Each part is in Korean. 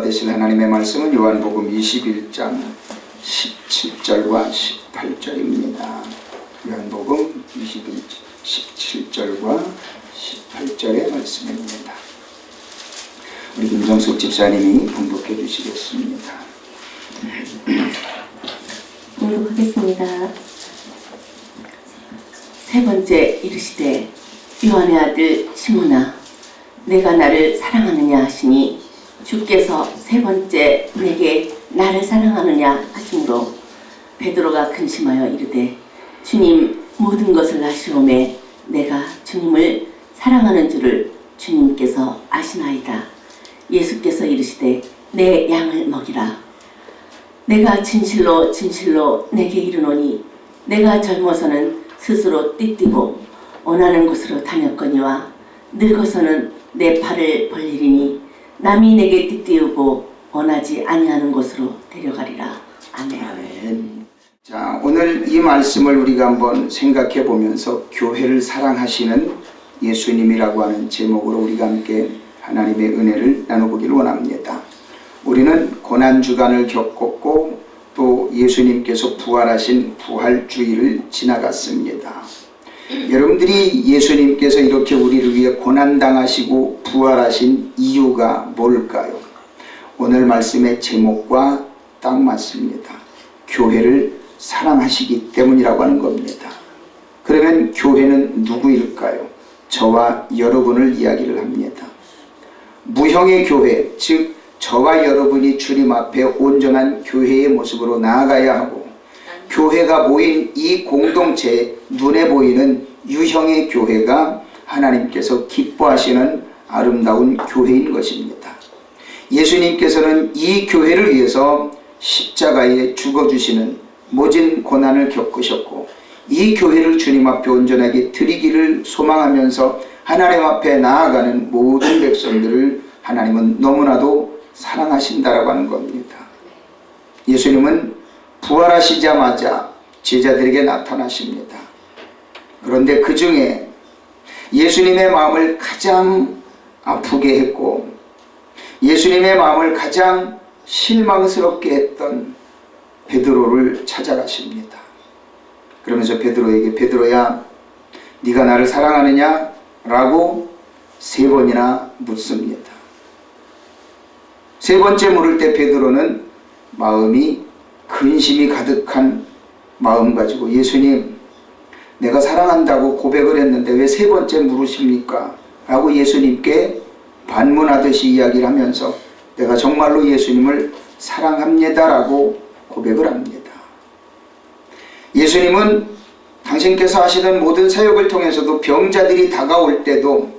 되실 하나님의 말씀은 요한복음 21장 17절과 18절입니다. 요한복음 21장 17절과 18절의 말씀입니다. 우리 김정숙 집사님이 봉독해 주시겠습니다. 봉독하겠습니다. 세 번째 이르시되 요한의 아들 시몬아 내가 나를 사랑하느냐 하시니 주께서 세 번째 내게 나를 사랑하느냐 하심으로 베드로가 근심하여 이르되 주님 모든 것을 아시오매 내가 주님을 사랑하는 줄을 주님께서 아시나이다. 예수께서 이르시되 내 양을 먹이라. 내가 진실로 진실로 내게 이르노니 내가 젊어서는 스스로 띠띠고 원하는 곳으로 다녔거니와 늙어서는 내 팔을 벌리리니 남이 내게 띠띠우고 원하지 아니하는 곳으로 데려가리라. 아멘. 아멘. 자, 오늘 이 말씀을 우리가 한번 생각해 보면서 교회를 사랑하시는 예수님이라고 하는 제목으로 우리가 함께 하나님의 은혜를 나눠보기를 원합니다. 우리는 고난주간을 겪었고 또 예수님께서 부활하신 부활주의를 지나갔습니다. 여러분들이 예수님께서 이렇게 우리를 위해 고난당하시고 부활하신 이유가 뭘까요? 오늘 말씀의 제목과 딱 맞습니다. 교회를 사랑하시기 때문이라고 하는 겁니다. 그러면 교회는 누구일까요? 저와 여러분을 이야기를 합니다. 무형의 교회, 즉 저와 여러분이 주님 앞에 온전한 교회의 모습으로 나아가야 하고 교회가 모인 이 공동체에 눈에 보이는 유형의 교회가 하나님께서 기뻐하시는 아름다운 교회인 것입니다. 예수님께서는 이 교회를 위해서 십자가에 죽어주시는 모진 고난을 겪으셨고 이 교회를 주님 앞에 온전하게 드리기를 소망하면서 하나님 앞에 나아가는 모든 백성들을 하나님은 너무나도 사랑하신다라고 하는 겁니다. 예수님은 부활하시자마자 제자들에게 나타나십니다. 그런데 그 중에 예수님의 마음을 가장 아프게 했고 예수님의 마음을 가장 실망스럽게 했던 베드로를 찾아가십니다. 그러면서 베드로에게 베드로야 네가 나를 사랑하느냐? 라고 세 번이나 묻습니다. 세 번째 물을 때 베드로는 마음이 근심이 가득한 마음 가지고 예수님 내가 사랑한다고 고백을 했는데 왜 세 번째 물으십니까? 라고 예수님께 반문하듯이 이야기를 하면서 내가 정말로 예수님을 사랑합니다 라고 고백을 합니다. 예수님은 당신께서 하시는 모든 사역을 통해서도 병자들이 다가올 때는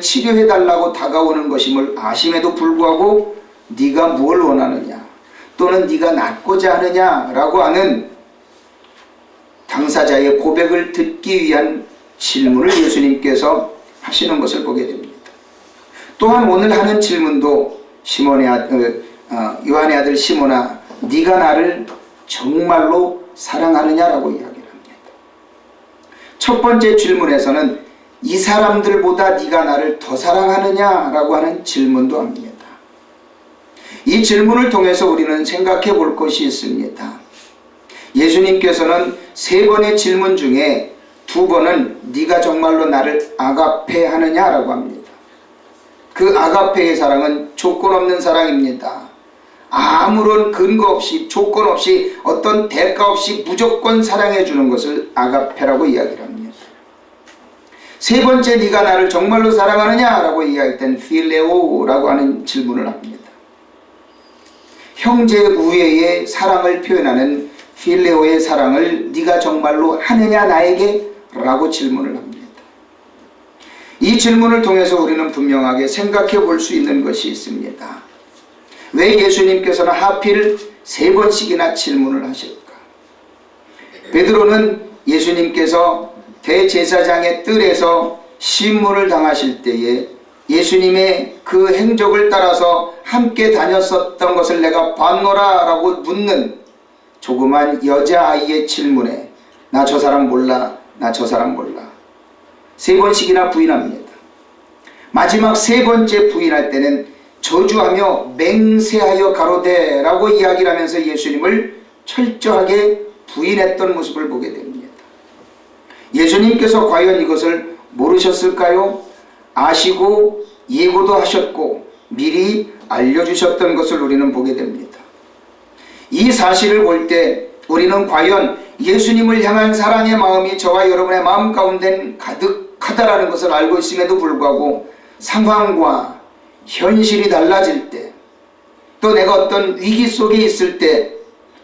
치료해달라고 다가오는 것임을 아심에도 불구하고 네가 뭘 원하느냐 또는 네가 낫고자 하느냐 라고 하는 당사자의 고백을 듣기 위한 질문을 예수님께서 하시는 것을 보게 됩니다. 또한 오늘 하는 질문도 요한의 아들 시몬아 네가 나를 정말로 사랑하느냐라고 이야기를 합니다. 첫 번째 질문에서는 이 사람들보다 네가 나를 더 사랑하느냐라고 하는 질문도 합니다. 이 질문을 통해서 우리는 생각해 볼 것이 있습니다. 예수님께서는 세 번의 질문 중에 두 번은 네가 정말로 나를 아가페 하느냐라고 합니다. 그 아가페의 사랑은 조건 없는 사랑입니다. 아무런 근거 없이 조건 없이 어떤 대가 없이 무조건 사랑해 주는 것을 아가페라고 이야기를 합니다. 세 번째 네가 나를 정말로 사랑하느냐라고 이야기할 땐 필레오라고 하는 질문을 합니다. 형제 우애의 사랑을 표현하는 필레오의 사랑을 네가 정말로 하느냐 나에게? 라고 질문을 합니다. 이 질문을 통해서 우리는 분명하게 생각해 볼 수 있는 것이 있습니다. 왜 예수님께서는 하필 세 번씩이나 질문을 하실까? 베드로는 예수님께서 대제사장의 뜰에서 신문을 당하실 때에 예수님의 그 행적을 따라서 함께 다녔었던 것을 내가 봤노라 라고 묻는 조그만 여자아이의 질문에 나 저 사람 몰라, 나 저 사람 몰라 세 번씩이나 부인합니다. 마지막 세 번째 부인할 때는 저주하며 맹세하여 가로되라고 이야기를 하면서 예수님을 철저하게 부인했던 모습을 보게 됩니다. 예수님께서 과연 이것을 모르셨을까요? 아시고 예고도 하셨고 미리 알려주셨던 것을 우리는 보게 됩니다. 이 사실을 볼 때 우리는 과연 예수님을 향한 사랑의 마음이 저와 여러분의 마음 가운데 가득하다라는 것을 알고 있음에도 불구하고 상황과 현실이 달라질 때, 또 내가 어떤 위기 속에 있을 때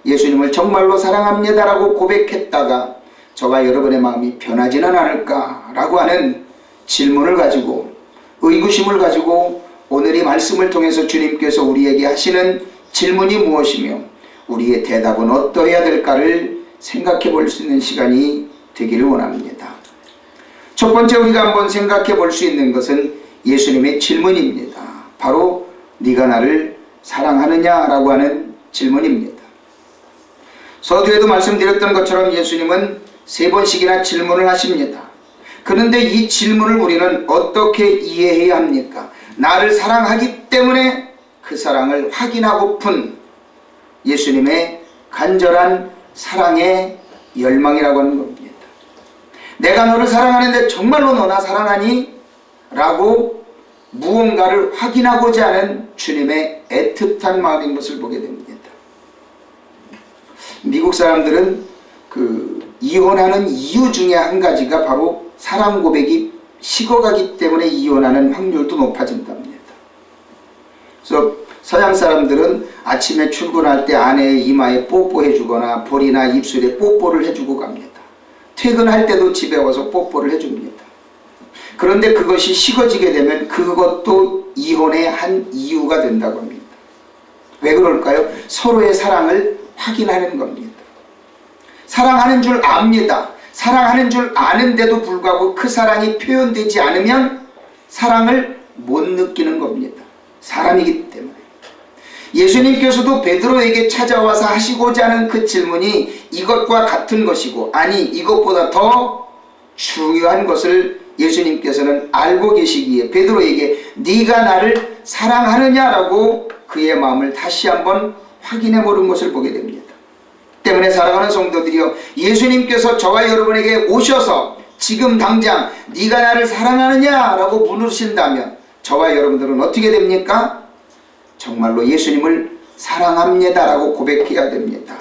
예수님을 정말로 사랑합니다라고 고백했다가 저와 여러분의 마음이 변하지는 않을까라고 하는 질문을 가지고, 의구심을 가지고 오늘 이 말씀을 통해서 주님께서 우리에게 하시는 질문이 무엇이며 우리의 대답은 어떠해야 될까를 생각해 볼 수 있는 시간이 되기를 원합니다. 첫 번째 우리가 한번 생각해 볼 수 있는 것은 예수님의 질문입니다. 바로 네가 나를 사랑하느냐라고 하는 질문입니다. 서두에도 말씀드렸던 것처럼 예수님은 3번씩이나 질문을 하십니다. 그런데 이 질문을 우리는 어떻게 이해해야 합니까? 나를 사랑하기 때문에 그 사랑을 확인하고픈 예수님의 간절한 사랑의 열망이라고 하는 겁니다. 내가 너를 사랑하는데 정말로 너 나 사랑하니? 라고 무언가를 확인하고자 하는 주님의 애틋한 마음인 것을 보게 됩니다. 미국 사람들은 이혼하는 이유 중에 한 가지가 바로 사랑 고백이 식어가기 때문에 이혼하는 확률도 높아진답니다. 그래서 서양 사람들은 아침에 출근할 때 아내의 이마에 뽀뽀해 주거나 볼이나 입술에 뽀뽀를 해주고 갑니다. 퇴근할 때도 집에 와서 뽀뽀를 해줍니다. 그런데 그것이 식어지게 되면 그것도 이혼의 한 이유가 된다고 합니다. 왜 그럴까요? 서로의 사랑을 확인하는 겁니다. 사랑하는 줄 압니다. 사랑하는 줄 아는데도 불구하고 그 사랑이 표현되지 않으면 사랑을 못 느끼는 겁니다. 사람이기 때문에. 예수님께서도 베드로에게 찾아와서 하시고자 하는 그 질문이 이것과 같은 것이고, 아니 이것보다 더 중요한 것을 예수님께서는 알고 계시기에 베드로에게 네가 나를 사랑하느냐라고 그의 마음을 다시 한번 확인해 보는 것을 보게 됩니다. 때문에 사랑하는 성도들이여, 예수님께서 저와 여러분에게 오셔서 지금 당장 네가 나를 사랑하느냐라고 물으신다면 저와 여러분들은 어떻게 됩니까? 정말로 예수님을 사랑합니다라고 고백해야 됩니다.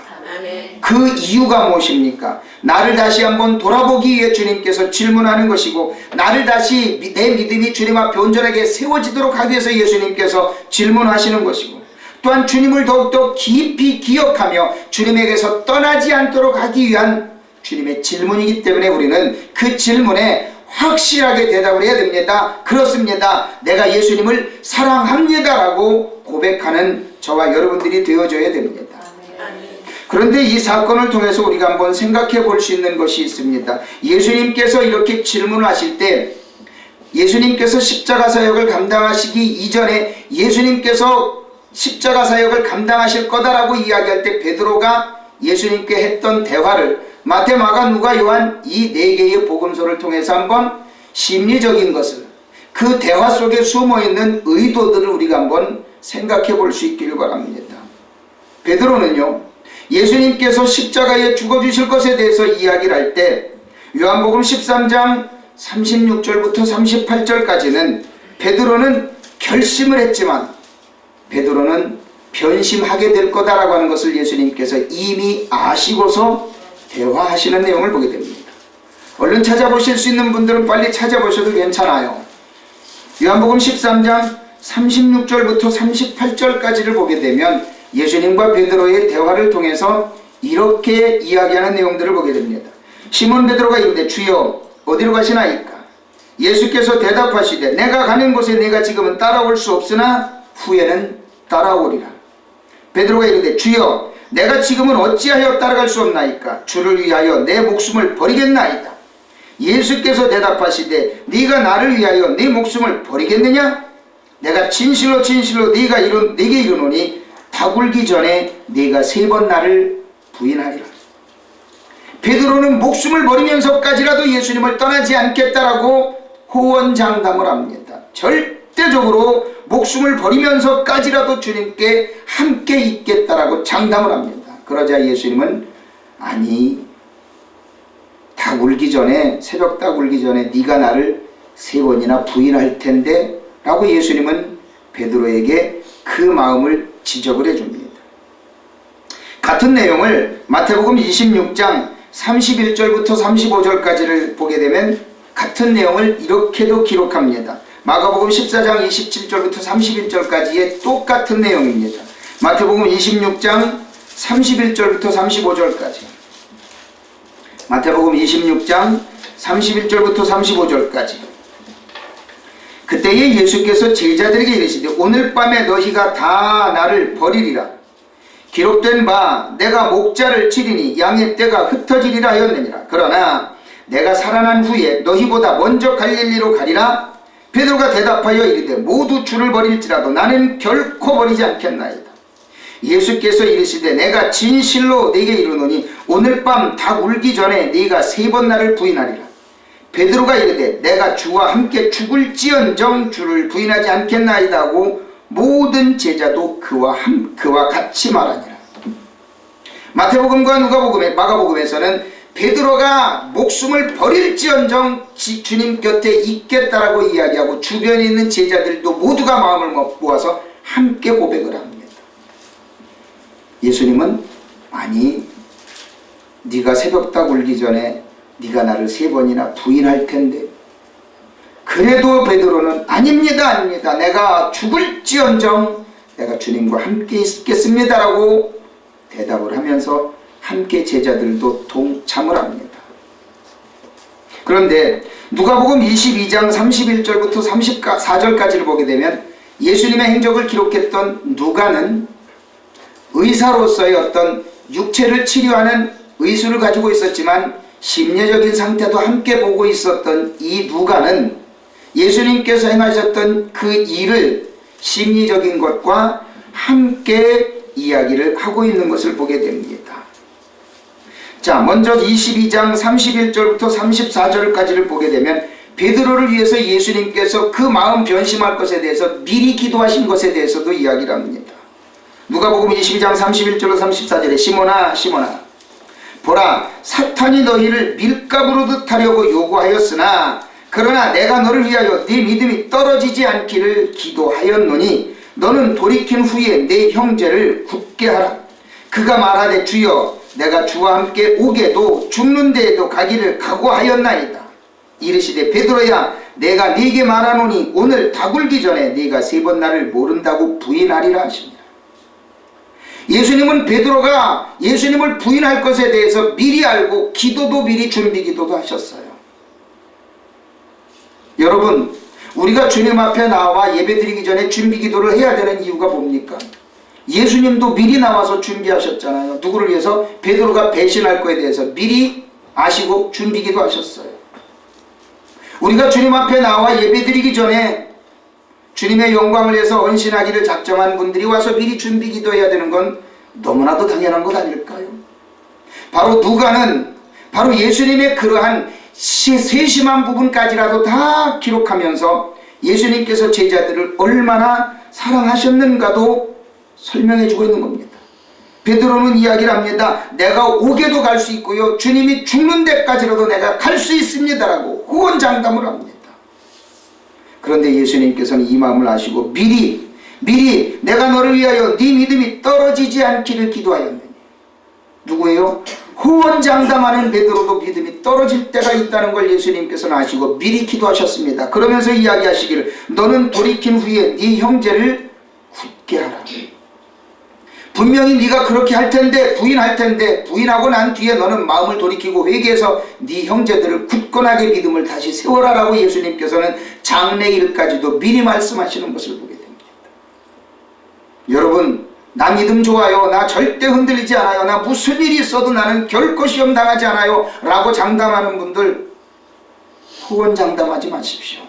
그 이유가 무엇입니까? 나를 다시 한번 돌아보기 위해 주님께서 질문하는 것이고, 나를 다시 내 믿음이 주님 앞에 온전하게 세워지도록 하기 위해서 예수님께서 질문하시는 것이고, 또한 주님을 더욱더 깊이 기억하며 주님에게서 떠나지 않도록 하기 위한 주님의 질문이기 때문에 우리는 그 질문에 확실하게 대답을 해야 됩니다. 그렇습니다. 내가 예수님을 사랑합니다라고 고백하는 저와 여러분들이 되어줘야 됩니다. 그런데 이 사건을 통해서 우리가 한번 생각해 볼 수 있는 것이 있습니다. 예수님께서 이렇게 질문하실 때, 예수님께서 십자가 사역을 감당하시기 이전에 예수님께서 십자가 사역을 감당하실 거다라고 이야기할 때 베드로가 예수님께 했던 대화를 마태, 마가, 누가, 요한 이 4개의 복음서를 통해서 한번 심리적인 것을, 그 대화 속에 숨어있는 의도들을 우리가 한번 생각해 볼 수 있기를 바랍니다. 베드로는요, 예수님께서 십자가에 죽어주실 것에 대해서 이야기를 할 때 요한복음 13장 36절부터 38절까지는 베드로는 결심을 했지만 베드로는 변심하게 될 거다라고 하는 것을 예수님께서 이미 아시고서 대화하시는 내용을 보게 됩니다. 얼른 찾아보실 수 있는 분들은 빨리 찾아보셔도 괜찮아요. 요한복음 13장 36절부터 38절까지를 보게 되면 예수님과 베드로의 대화를 통해서 이렇게 이야기하는 내용들을 보게 됩니다. 시몬 베드로가 이르되 주여 어디로 가시나이까? 예수께서 대답하시되 내가 가는 곳에 네가 지금은 따라올 수 없으나 후에는 따라오리라. 베드로가 이르되 주여 내가 지금은 어찌하여 따라갈 수 없나이까? 주를 위하여 내 목숨을 버리겠나이다. 예수께서 대답하시되 네가 나를 위하여 네 목숨을 버리겠느냐? 내가 진실로 진실로 네게 이르노니 다굴기 전에 네가 3번 나를 부인하리라. 베드로는 목숨을 버리면서까지라도 예수님을 떠나지 않겠다라고 호언장담을 합니다. 절대적으로 목숨을 버리면서까지라도 주님께 함께 있겠다라고 장담을 합니다. 그러자 예수님은 아니, 닭 울기 전에, 새벽 닭 울기 전에 네가 나를 3번이나 부인할 텐데 라고 예수님은 베드로에게 그 마음을 지적을 해줍니다. 같은 내용을 마태복음 26장 31절부터 35절까지를 보게 되면 같은 내용을 이렇게도 기록합니다. 마가복음 14장 27절부터 31절까지의 똑같은 내용입니다. 마태복음 26장 31절부터 35절까지, 마태복음 26장 31절부터 35절까지. 그때에 예수께서 제자들에게 이르시되 오늘 밤에 너희가 다 나를 버리리라. 기록된 바 내가 목자를 치리니 양의 떼가 흩어지리라 하였느니라. 그러나 내가 살아난 후에 너희보다 먼저 갈릴리로 가리라. 베드로가 대답하여 이르되 모두 주를 버릴지라도 나는 결코 버리지 않겠나이다. 예수께서 이르시되 내가 진실로 네게 이르노니 오늘 밤 닭 울기 전에 네가 3번 나를 부인하리라. 베드로가 이르되 내가 주와 함께 죽을지언정 주를 부인하지 않겠나이다 하고 모든 제자도 그와 같이 말하니라. 마태복음과 마가복음에서는 베드로가 목숨을 버릴지언정 주님 곁에 있겠다라고 이야기하고 주변에 있는 제자들도 모두가 마음을 모아서 함께 고백을 합니다. 예수님은 아니, 네가 새벽닭 울기 전에 네가 나를 3번이나 부인할 텐데, 그래도 베드로는 아닙니다, 내가 죽을지언정 내가 주님과 함께 있겠습니다라고 대답을 하면서 함께 제자들도 동참을 합니다. 그런데 누가복음 22장 31절부터 34절까지를 보게 되면 예수님의 행적을 기록했던 누가는 의사로서의 어떤 육체를 치료하는 의술을 가지고 있었지만 심리적인 상태도 함께 보고 있었던 이 누가는 예수님께서 행하셨던 그 일을 심리적인 것과 함께 이야기를 하고 있는 것을 보게 됩니다. 자, 먼저 22장 31절부터 34절까지를 보게 되면 베드로를 위해서 예수님께서 그 마음 변심할 것에 대해서 미리 기도하신 것에 대해서도 이야기를 합니다. 누가복음 22장 31절로 34절에 시몬아 시몬아 보라, 사탄이 너희를 밀가부르듯 하려고 요구하였으나 그러나 내가 너를 위하여 네 믿음이 떨어지지 않기를 기도하였노니 너는 돌이킨 후에 내 형제를 굳게 하라. 그가 말하되 주여 내가 주와 함께 오게도 죽는 데에도 가기를 각오하였나이다. 이르시되 베드로야 내가 네게 말하노니 오늘 닭 울기 전에 네가 3번 나를 모른다고 부인하리라 하시니라. 예수님은 베드로가 예수님을 부인할 것에 대해서 미리 알고 기도도 미리 준비 기도도 하셨어요. 여러분, 우리가 주님 앞에 나와 예배드리기 전에 준비 기도를 해야 되는 이유가 뭡니까? 예수님도 미리 나와서 준비하셨잖아요. 누구를 위해서? 베드로가 배신할 것에 대해서 미리 아시고 준비 기도하셨어요. 우리가 주님 앞에 나와 예배드리기 전에 주님의 영광을 위해서 헌신하기를 작정한 분들이 와서 미리 준비 기도해야 되는 건 너무나도 당연한 것 아닐까요? 바로 누가는 바로 예수님의 그러한 세심한 부분까지라도 다 기록하면서 예수님께서 제자들을 얼마나 사랑하셨는가도 설명해 주고 있는 겁니다. 베드로는 이야기를 합니다. 내가 옥에도 갈 수 있고요, 주님이 죽는 데까지라도 내가 갈 수 있습니다라고 호언장담을 합니다. 그런데 예수님께서는 이 마음을 아시고 미리 내가 너를 위하여 네 믿음이 떨어지지 않기를 기도하였느니. 누구예요? 호언장담하는 베드로도 믿음이 떨어질 때가 있다는 걸 예수님께서는 아시고 미리 기도하셨습니다. 그러면서 이야기하시기를 너는 돌이킨 후에 네 형제를 굳게 하라. 분명히 네가 그렇게 할 텐데, 부인할 텐데, 부인하고 난 뒤에 너는 마음을 돌이키고 회개해서 네 형제들을 굳건하게 믿음을 다시 세워라라고 예수님께서는 장래일까지도 미리 말씀하시는 것을 보게 됩니다. 여러분, 나 믿음 좋아요, 나 절대 흔들리지 않아요, 나 무슨 일이 있어도 나는 결코 시험 당하지 않아요 라고 장담하는 분들 후원장담하지 마십시오.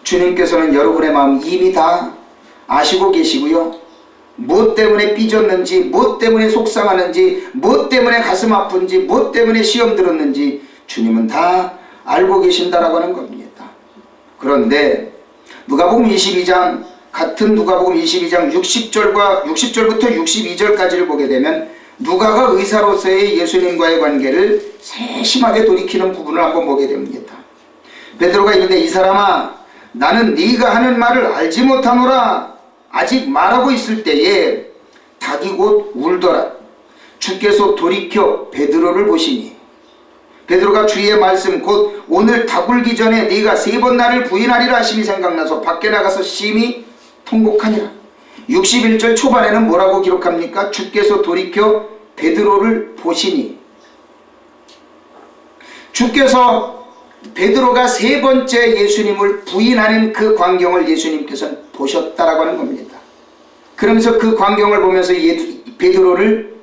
주님께서는 여러분의 마음 이미 다 아시고 계시고요, 무엇 때문에 삐졌는지, 무엇 때문에 속상하는지, 무엇 때문에 가슴 아픈지, 무엇 때문에 시험 들었는지 주님은 다 알고 계신다라고 하는 겁니다. 그런데 누가복음 22장 같은 누가복음 22장 60절부터 62절까지를 보게 되면 누가가 의사로서의 예수님과의 관계를 세심하게 돌이키는 부분을 한번 보게 됩니다. 베드로가 이르되 이 사람아 나는 네가 하는 말을 알지 못하노라. 아직 말하고 있을 때에 닭이 곧 울더라. 주께서 돌이켜 베드로를 보시니 베드로가 주의 말씀 곧 오늘 닭 울기 전에 네가 3번 나를 부인하리라 하심이 생각나서 밖에 나가서 심히 통곡하니라. 61절 초반에는 뭐라고 기록합니까? 주께서 돌이켜 베드로를 보시니, 주께서 베드로가 3번째 예수님을 부인하는 그 광경을 예수님께서는 보셨다라고 하는 겁니다. 그러면서 그 광경을 보면서 베드로를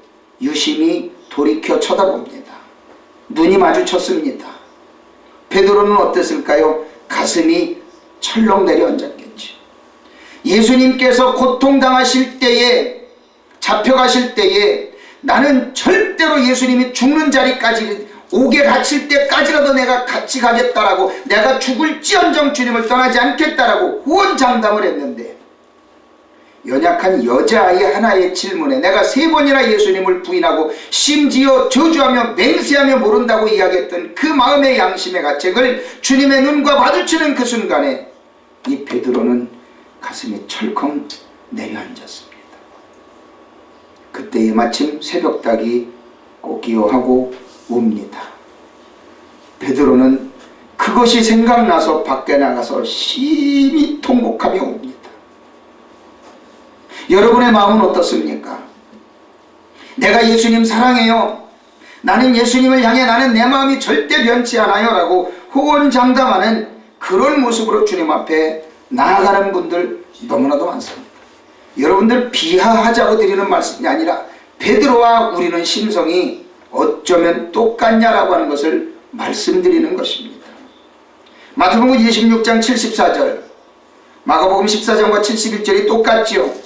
유심히 돌이켜 쳐다봅니다. 눈이 마주쳤습니다. 베드로는 어땠을까요? 가슴이 철렁 내려앉았겠죠. 예수님께서 고통당하실 때에, 잡혀가실 때에 나는 절대로 예수님이 죽는 자리까지, 옥에 갇힐 때까지라도 내가 같이 가겠다라고, 내가 죽을지언정 주님을 떠나지 않겠다라고 호언장담을 했는데, 연약한 여자아이 하나의 질문에 내가 3번이나 예수님을 부인하고 심지어 저주하며 맹세하며 모른다고 이야기했던 그 마음의 양심의 가책을 주님의 눈과 마주치는 그 순간에 이 베드로는 가슴이 철컹 내려앉았습니다. 그때에 마침 새벽닭이 꼬기어하고 옵니다. 베드로는 그것이 생각나서 밖에 나가서 심히 통곡하며 옵니다. 여러분의 마음은 어떻습니까? 내가 예수님 사랑해요. 나는 예수님을 향해 나는 내 마음이 절대 변치 않아요 라고 호언장담하는 그런 모습으로 주님 앞에 나아가는 분들 너무나도 많습니다. 여러분들 비하하자고 드리는 말씀이 아니라 베드로와 우리는 심성이 어쩌면 똑같냐라고 하는 것을 말씀드리는 것입니다. 마태복음 26장 74절, 마가복음 14장과 71절이 똑같지요.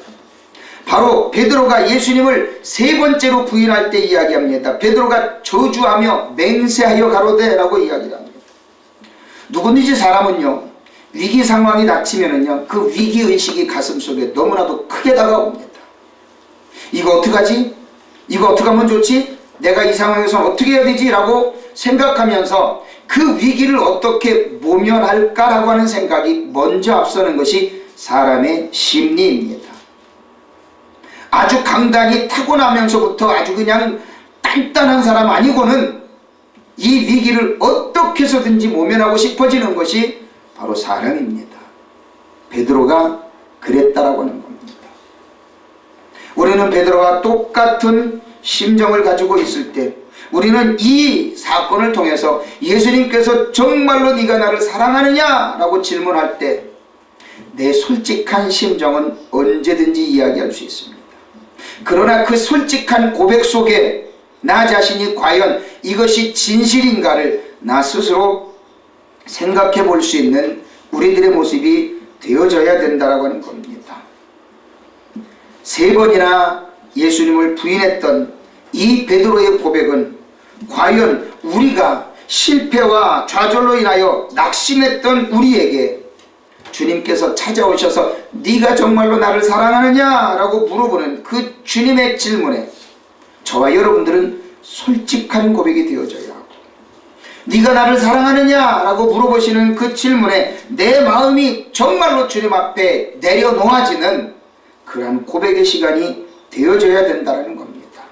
바로 베드로가 예수님을 3번째로 부인할 때 이야기합니다. 베드로가 저주하며 맹세하여 가로되 라고 이야기를 합니다. 누구든지 사람은요, 위기 상황이 닥치면은요, 그 위기의식이 가슴속에 너무나도 크게 다가옵니다. 이거 어떡하지? 이거 어떻게 하면 좋지? 내가 이 상황에서 어떻게 해야 되지? 라고 생각하면서 그 위기를 어떻게 모면할까라고 하는 생각이 먼저 앞서는 것이 사람의 심리입니다. 아주 강단이 타고나면서부터 아주 그냥 단단한 사람 아니고는 이 위기를 어떻게 해서든지 모면하고 싶어지는 것이 바로 사람입니다. 베드로가 그랬다라고 하는 겁니다. 우리는 베드로와 똑같은 심정을 가지고 있을 때 우리는 이 사건을 통해서 예수님께서 정말로 네가 나를 사랑하느냐라고 질문할 때 내 솔직한 심정은 언제든지 이야기할 수 있습니다. 그러나 그 솔직한 고백 속에 나 자신이 과연 이것이 진실인가를 나 스스로 생각해 볼 수 있는 우리들의 모습이 되어져야 된다라고 하는 겁니다. 3번이나 예수님을 부인했던 이 베드로의 고백은 과연 우리가 실패와 좌절로 인하여 낙심했던 우리에게 주님께서 찾아오셔서 네가 정말로 나를 사랑하느냐 라고 물어보는 그 주님의 질문에 저와 여러분들은 솔직한 고백이 되어져야 하고, 네가 나를 사랑하느냐 라고 물어보시는 그 질문에 내 마음이 정말로 주님 앞에 내려놓아지는 그러한 고백의 시간이 되어져야 된다는 겁니다.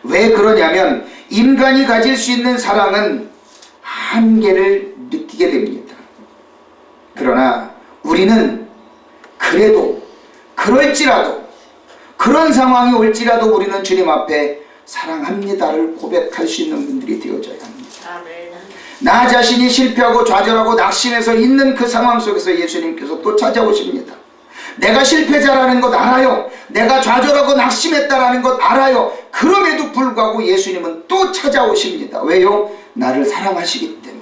왜 그러냐면 인간이 가질 수 있는 사랑은 한계를 느끼게 됩니다. 그러나 우리는 그래도 그럴지라도 그런 상황이 올지라도 우리는 주님 앞에 사랑합니다를 고백할 수 있는 분들이 되어져야 합니다. 나 자신이 실패하고 좌절하고 낙심해서 있는 그 상황 속에서 예수님께서 또 찾아오십니다. 내가 실패자라는 것 알아요. 내가 좌절하고 낙심했다라는 것 알아요. 그럼에도 불구하고 예수님은 또 찾아오십니다. 왜요? 나를 사랑하시기 때문에.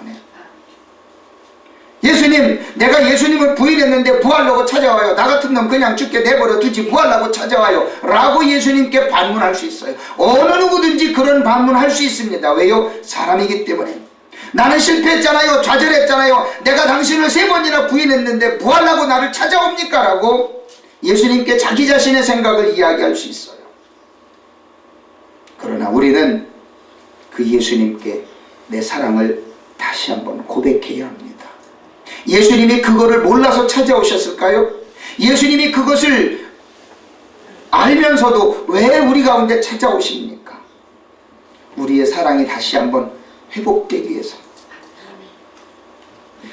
예수님, 내가 예수님을 부인했는데 뭐하려고 찾아와요? 나 같은 놈 그냥 죽게 내버려 두지 뭐하려고 찾아와요? 라고 예수님께 반문할 수 있어요. 어느 누구든지 그런 반문할 수 있습니다. 왜요? 사람이기 때문에. 나는 실패했잖아요. 좌절했잖아요. 내가 당신을 3번이나 부인했는데 뭐하려고 나를 찾아옵니까? 라고 예수님께 자기 자신의 생각을 이야기할 수 있어요. 그러나 우리는 그 예수님께 내 사랑을 다시 한번 고백해야 합니다. 예수님이 그거를 몰라서 찾아오셨을까요? 예수님이 그것을 알면서도 왜 우리 가운데 찾아오십니까? 우리의 사랑이 다시 한번 회복되기 위해서.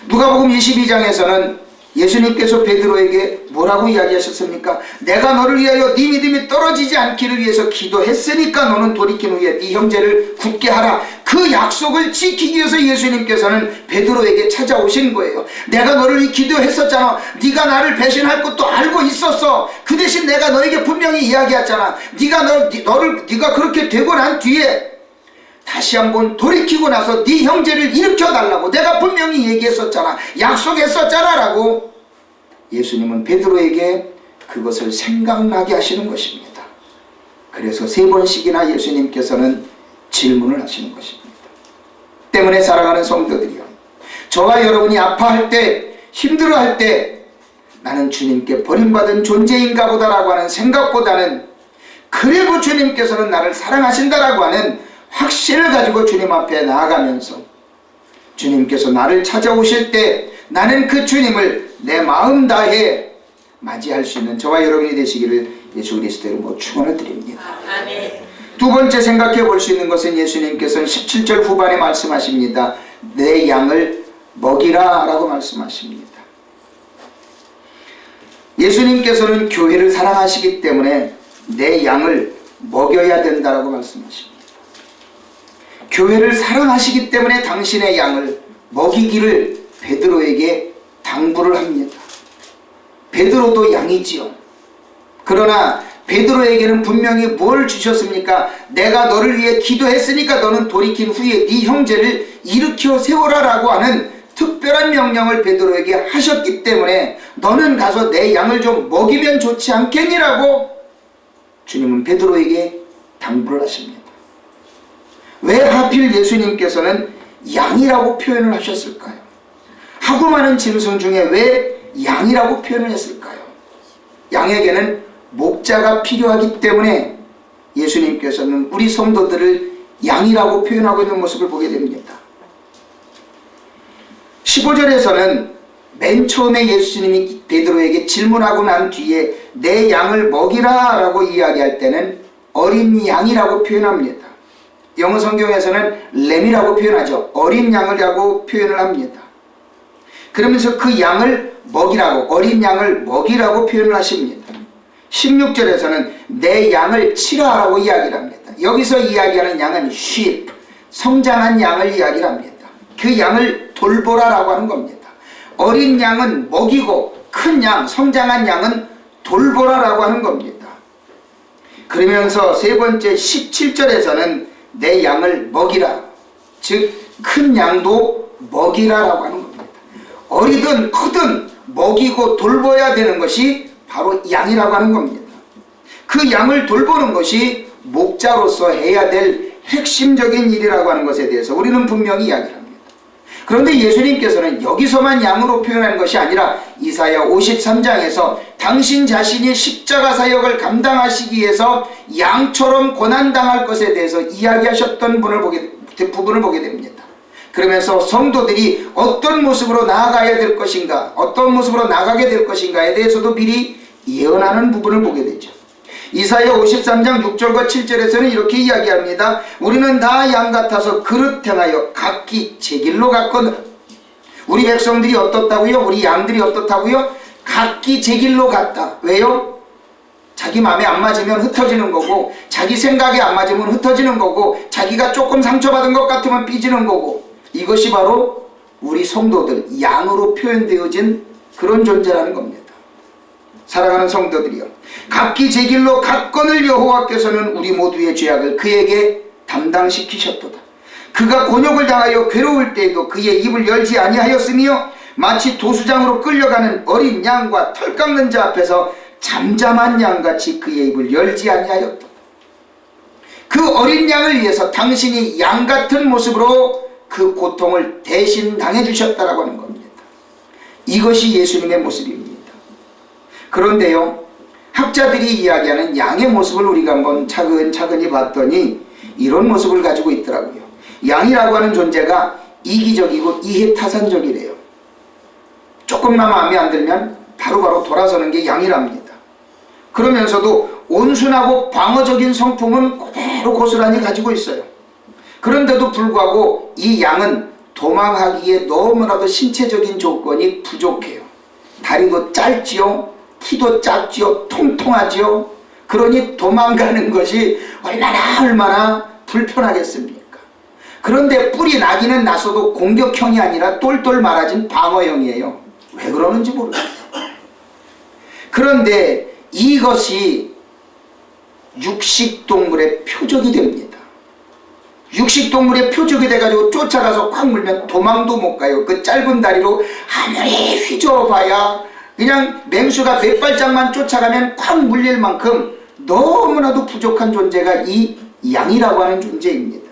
누가복음 22장에서는 예수님께서 베드로에게 뭐라고 이야기하셨습니까? 내가 너를 위하여 네 믿음이 떨어지지 않기를 위해서 기도했으니까 너는 돌이킨 후에 네 형제를 굳게 하라. 그 약속을 지키기 위해서 예수님께서는 베드로에게 찾아오신 거예요. 내가 너를 기도했었잖아. 네가 나를 배신할 것도 알고 있었어. 그 대신 내가 너에게 분명히 이야기했잖아. 네가 그렇게 되고 난 뒤에 다시 한번 돌이키고 나서 네 형제를 일으켜달라고 내가 분명히 얘기했었잖아. 약속했었잖아 라고 예수님은 베드로에게 그것을 생각나게 하시는 것입니다. 그래서 3번씩이나 예수님께서는 질문을 하시는 것입니다. 때문에 사랑하는 성도들이요, 저와 여러분이 아파할 때, 힘들어할 때 나는 주님께 버림받은 존재인가 보다라고 하는 생각보다는 그래도 주님께서는 나를 사랑하신다라고 하는 확신을 가지고 주님 앞에 나아가면서 주님께서 나를 찾아오실 때 나는 그 주님을 내 마음 다해 맞이할 수 있는 저와 여러분이 되시기를 예수 그리스도의 이름으로 축원을 드립니다. 아멘. 두 번째 생각해 볼 수 있는 것은 예수님께서는 17절 후반에 말씀하십니다. 내 양을 먹이라 라고 말씀하십니다. 예수님께서는 교회를 사랑하시기 때문에 내 양을 먹여야 된다라고 말씀하십니다. 교회를 사랑하시기 때문에 당신의 양을 먹이기를 베드로에게 당부를 합니다. 베드로도 양이지요. 그러나 베드로에게는 분명히 뭘 주셨습니까? 내가 너를 위해 기도했으니까 너는 돌이킨 후에 네 형제를 일으켜 세워라 라고 하는 특별한 명령을 베드로에게 하셨기 때문에 너는 가서 내 양을 좀 먹이면 좋지 않겠니라고 주님은 베드로에게 당부를 하십니다. 왜 하필 예수님께서는 양이라고 표현을 하셨을까요? 하고 많은 짐승 중에 왜 양이라고 표현을 했을까요? 양에게는 목자가 필요하기 때문에 예수님께서는 우리 성도들을 양이라고 표현하고 있는 모습을 보게 됩니다. 15절에서는 맨 처음에 예수님이 베드로에게 질문하고 난 뒤에 내 양을 먹이라 라고 이야기할 때는 어린 양이라고 표현합니다. 영어 성경에서는 램이라고 표현하죠. 어린 양이라고 표현을 합니다. 그러면서 그 양을 먹이라고, 어린 양을 먹이라고 표현을 하십니다. 16절에서는 내 양을 치라라고 이야기를 합니다. 여기서 이야기하는 양은 sheep, 성장한 양을 이야기를 합니다. 그 양을 돌보라라고 하는 겁니다. 어린 양은 먹이고 큰 양, 성장한 양은 돌보라라고 하는 겁니다. 그러면서 세 번째 17절에서는 내 양을 먹이라, 즉 큰 양도 먹이라라고 하는 겁니다. 어리든 크든 먹이고 돌봐야 되는 것이 바로 양이라고 하는 겁니다. 그 양을 돌보는 것이 목자로서 해야 될 핵심적인 일이라고 하는 것에 대해서 우리는 분명히 이야기를 합니다. 그런데 예수님께서는 여기서만 양으로 표현하는 것이 아니라 이사야 53장에서 당신 자신이 십자가 사역을 감당하시기 위해서 양처럼 고난당할 것에 대해서 이야기하셨던 부분을 보게 됩니다. 그러면서 성도들이 어떤 모습으로 나아가야 될 것인가, 어떤 모습으로 나가게 될 것인가에 대해서도 미리 예언하는 부분을 보게 되죠. 이사야 53장 6절과 7절에서는 이렇게 이야기합니다. 우리는 다 양 같아서 그릇 행하여 각기 제 길로 갔거늘. 우리 백성들이 어떻다고요? 우리 양들이 어떻다고요? 각기 제 길로 갔다. 왜요? 자기 마음에 안 맞으면 흩어지는 거고, 자기 생각에 안 맞으면 흩어지는 거고, 자기가 조금 상처받은 것 같으면 삐지는 거고, 이것이 바로 우리 성도들, 양으로 표현되어진 그런 존재라는 겁니다. 사랑하는 성도들이여, 각기 제 길로 갔거늘 여호와께서는 우리 모두의 죄악을 그에게 담당시키셨도다. 그가 곤욕을 당하여 괴로울 때에도 그의 입을 열지 아니하였으며 마치 도수장으로 끌려가는 어린 양과 털 깎는 자 앞에서 잠잠한 양같이 그의 입을 열지 아니하였다. 그 어린 양을 위해서 당신이 양 같은 모습으로 그 고통을 대신 당해주셨다라고 하는 겁니다. 이것이 예수님의 모습입니다. 그런데요, 학자들이 이야기하는 양의 모습을 우리가 한번 차근차근히 봤더니 이런 모습을 가지고 있더라고요. 양이라고 하는 존재가 이기적이고 이해타산적이래요. 조금만 마음에 안 들면 바로바로 돌아서는 게 양이랍니다. 그러면서도 온순하고 방어적인 성품은 그대로 고스란히 가지고 있어요. 그런데도 불구하고 이 양은 도망하기에 너무나도 신체적인 조건이 부족해요. 다리도 짧지요, 키도 작지요, 통통하지요. 그러니 도망가는 것이 얼마나 불편하겠습니까? 그런데 뿔이 나기는 나서도 공격형이 아니라 똘똘 말아진 방어형이에요. 왜 그러는지 모르겠어요. 그런데 이것이 육식동물의 표적이 됩니다. 육식동물의 표적이 돼가지고 쫓아가서 꽉 물면 도망도 못 가요. 그 짧은 다리로 아무리 휘저어봐야 그냥 맹수가 몇 발짝만 쫓아가면 꽉 물릴 만큼 너무나도 부족한 존재가 이 양이라고 하는 존재입니다.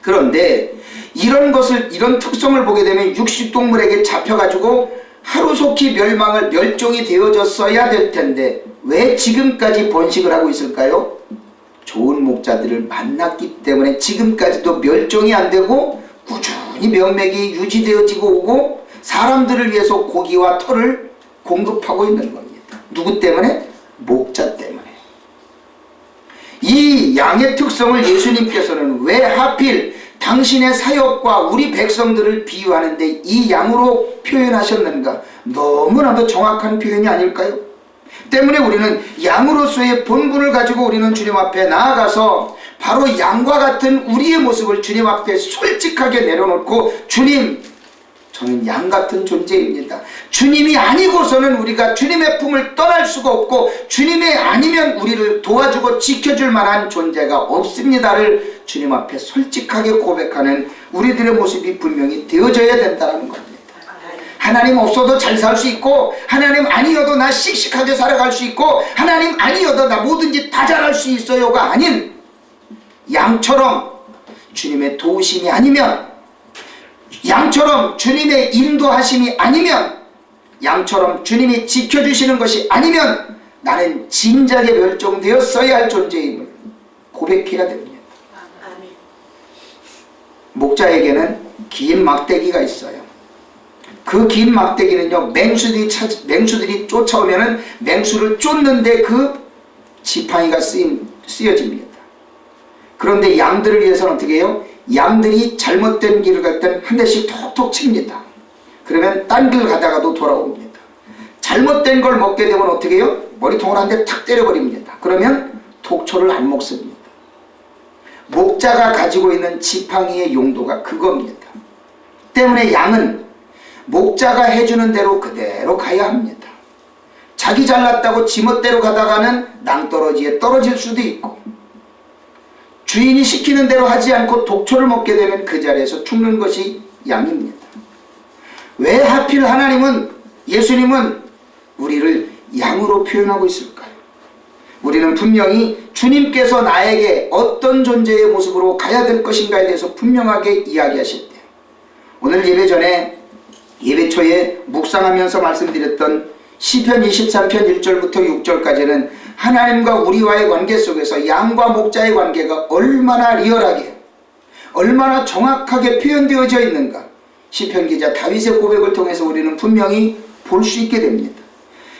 그런데 이런 특성을 보게 되면 육식동물에게 잡혀가지고 하루속히 멸종이 되어졌어야 될 텐데 왜 지금까지 번식을 하고 있을까요? 좋은 목자들을 만났기 때문에 지금까지도 멸종이 안 되고 꾸준히 명맥이 유지되어지고 오고 사람들을 위해서 고기와 털을 공급하고 있는 겁니다. 누구 때문에? 목자 때문에. 이 양의 특성을 예수님께서는 왜 하필 당신의 사역과 우리 백성들을 비유하는데 이 양으로 표현하셨는가? 너무나도 정확한 표현이 아닐까요? 때문에 우리는 양으로서의 본분을 가지고 우리는 주님 앞에 나아가서 바로 양과 같은 우리의 모습을 주님 앞에 솔직하게 내려놓고 주님, 저는 양 같은 존재입니다. 주님이 아니고서는 우리가 주님의 품을 떠날 수가 없고 주님이 아니면 우리를 도와주고 지켜줄 만한 존재가 없습니다를 주님 앞에 솔직하게 고백하는 우리들의 모습이 분명히 되어져야 된다는 겁니다. 하나님 없어도 잘 살 수 있고 하나님 아니어도 나 씩씩하게 살아갈 수 있고 하나님 아니어도 나 뭐든지 다 잘할 수 있어요가 아닌 양처럼 주님의 도우심이 아니면 양처럼 주님의 인도하심이 아니면 양처럼 주님이 지켜주시는 것이 아니면 나는 진작에 멸종되었어야 할 존재임을 고백해야 됩니다. 목자에게는 긴 막대기가 있어요. 그 긴 막대기는요, 맹수들이 쫓아오면은 맹수를 쫓는데 그 지팡이가 쓰여집니다. 그런데 양들을 위해서는 어떻게 해요? 양들이 잘못된 길을 갈 땐 한 대씩 톡톡 칩니다. 그러면 딴 길 가다가도 돌아옵니다. 잘못된 걸 먹게 되면 어떻게 해요? 머리통을 한 대 탁 때려버립니다. 그러면 독초를 안 먹습니다. 목자가 가지고 있는 지팡이의 용도가 그겁니다. 때문에 양은 목자가 해주는 대로 그대로 가야 합니다. 자기 잘났다고 지멋대로 가다가는 낭떠러지에 떨어질 수도 있고 주인이 시키는 대로 하지 않고 독초를 먹게 되면 그 자리에서 죽는 것이 양입니다. 왜 하필 하나님은, 예수님은 우리를 양으로 표현하고 있을까요? 우리는 분명히 주님께서 나에게 어떤 존재의 모습으로 가야 될 것인가에 대해서 분명하게 이야기하실 때 오늘 예배 전에 예배 초에 묵상하면서 말씀드렸던 시편 23편 1절부터 6절까지는 하나님과 우리와의 관계 속에서 양과 목자의 관계가 얼마나 리얼하게 얼마나 정확하게 표현되어져 있는가 시편 기자 다윗의 고백을 통해서 우리는 분명히 볼 수 있게 됩니다.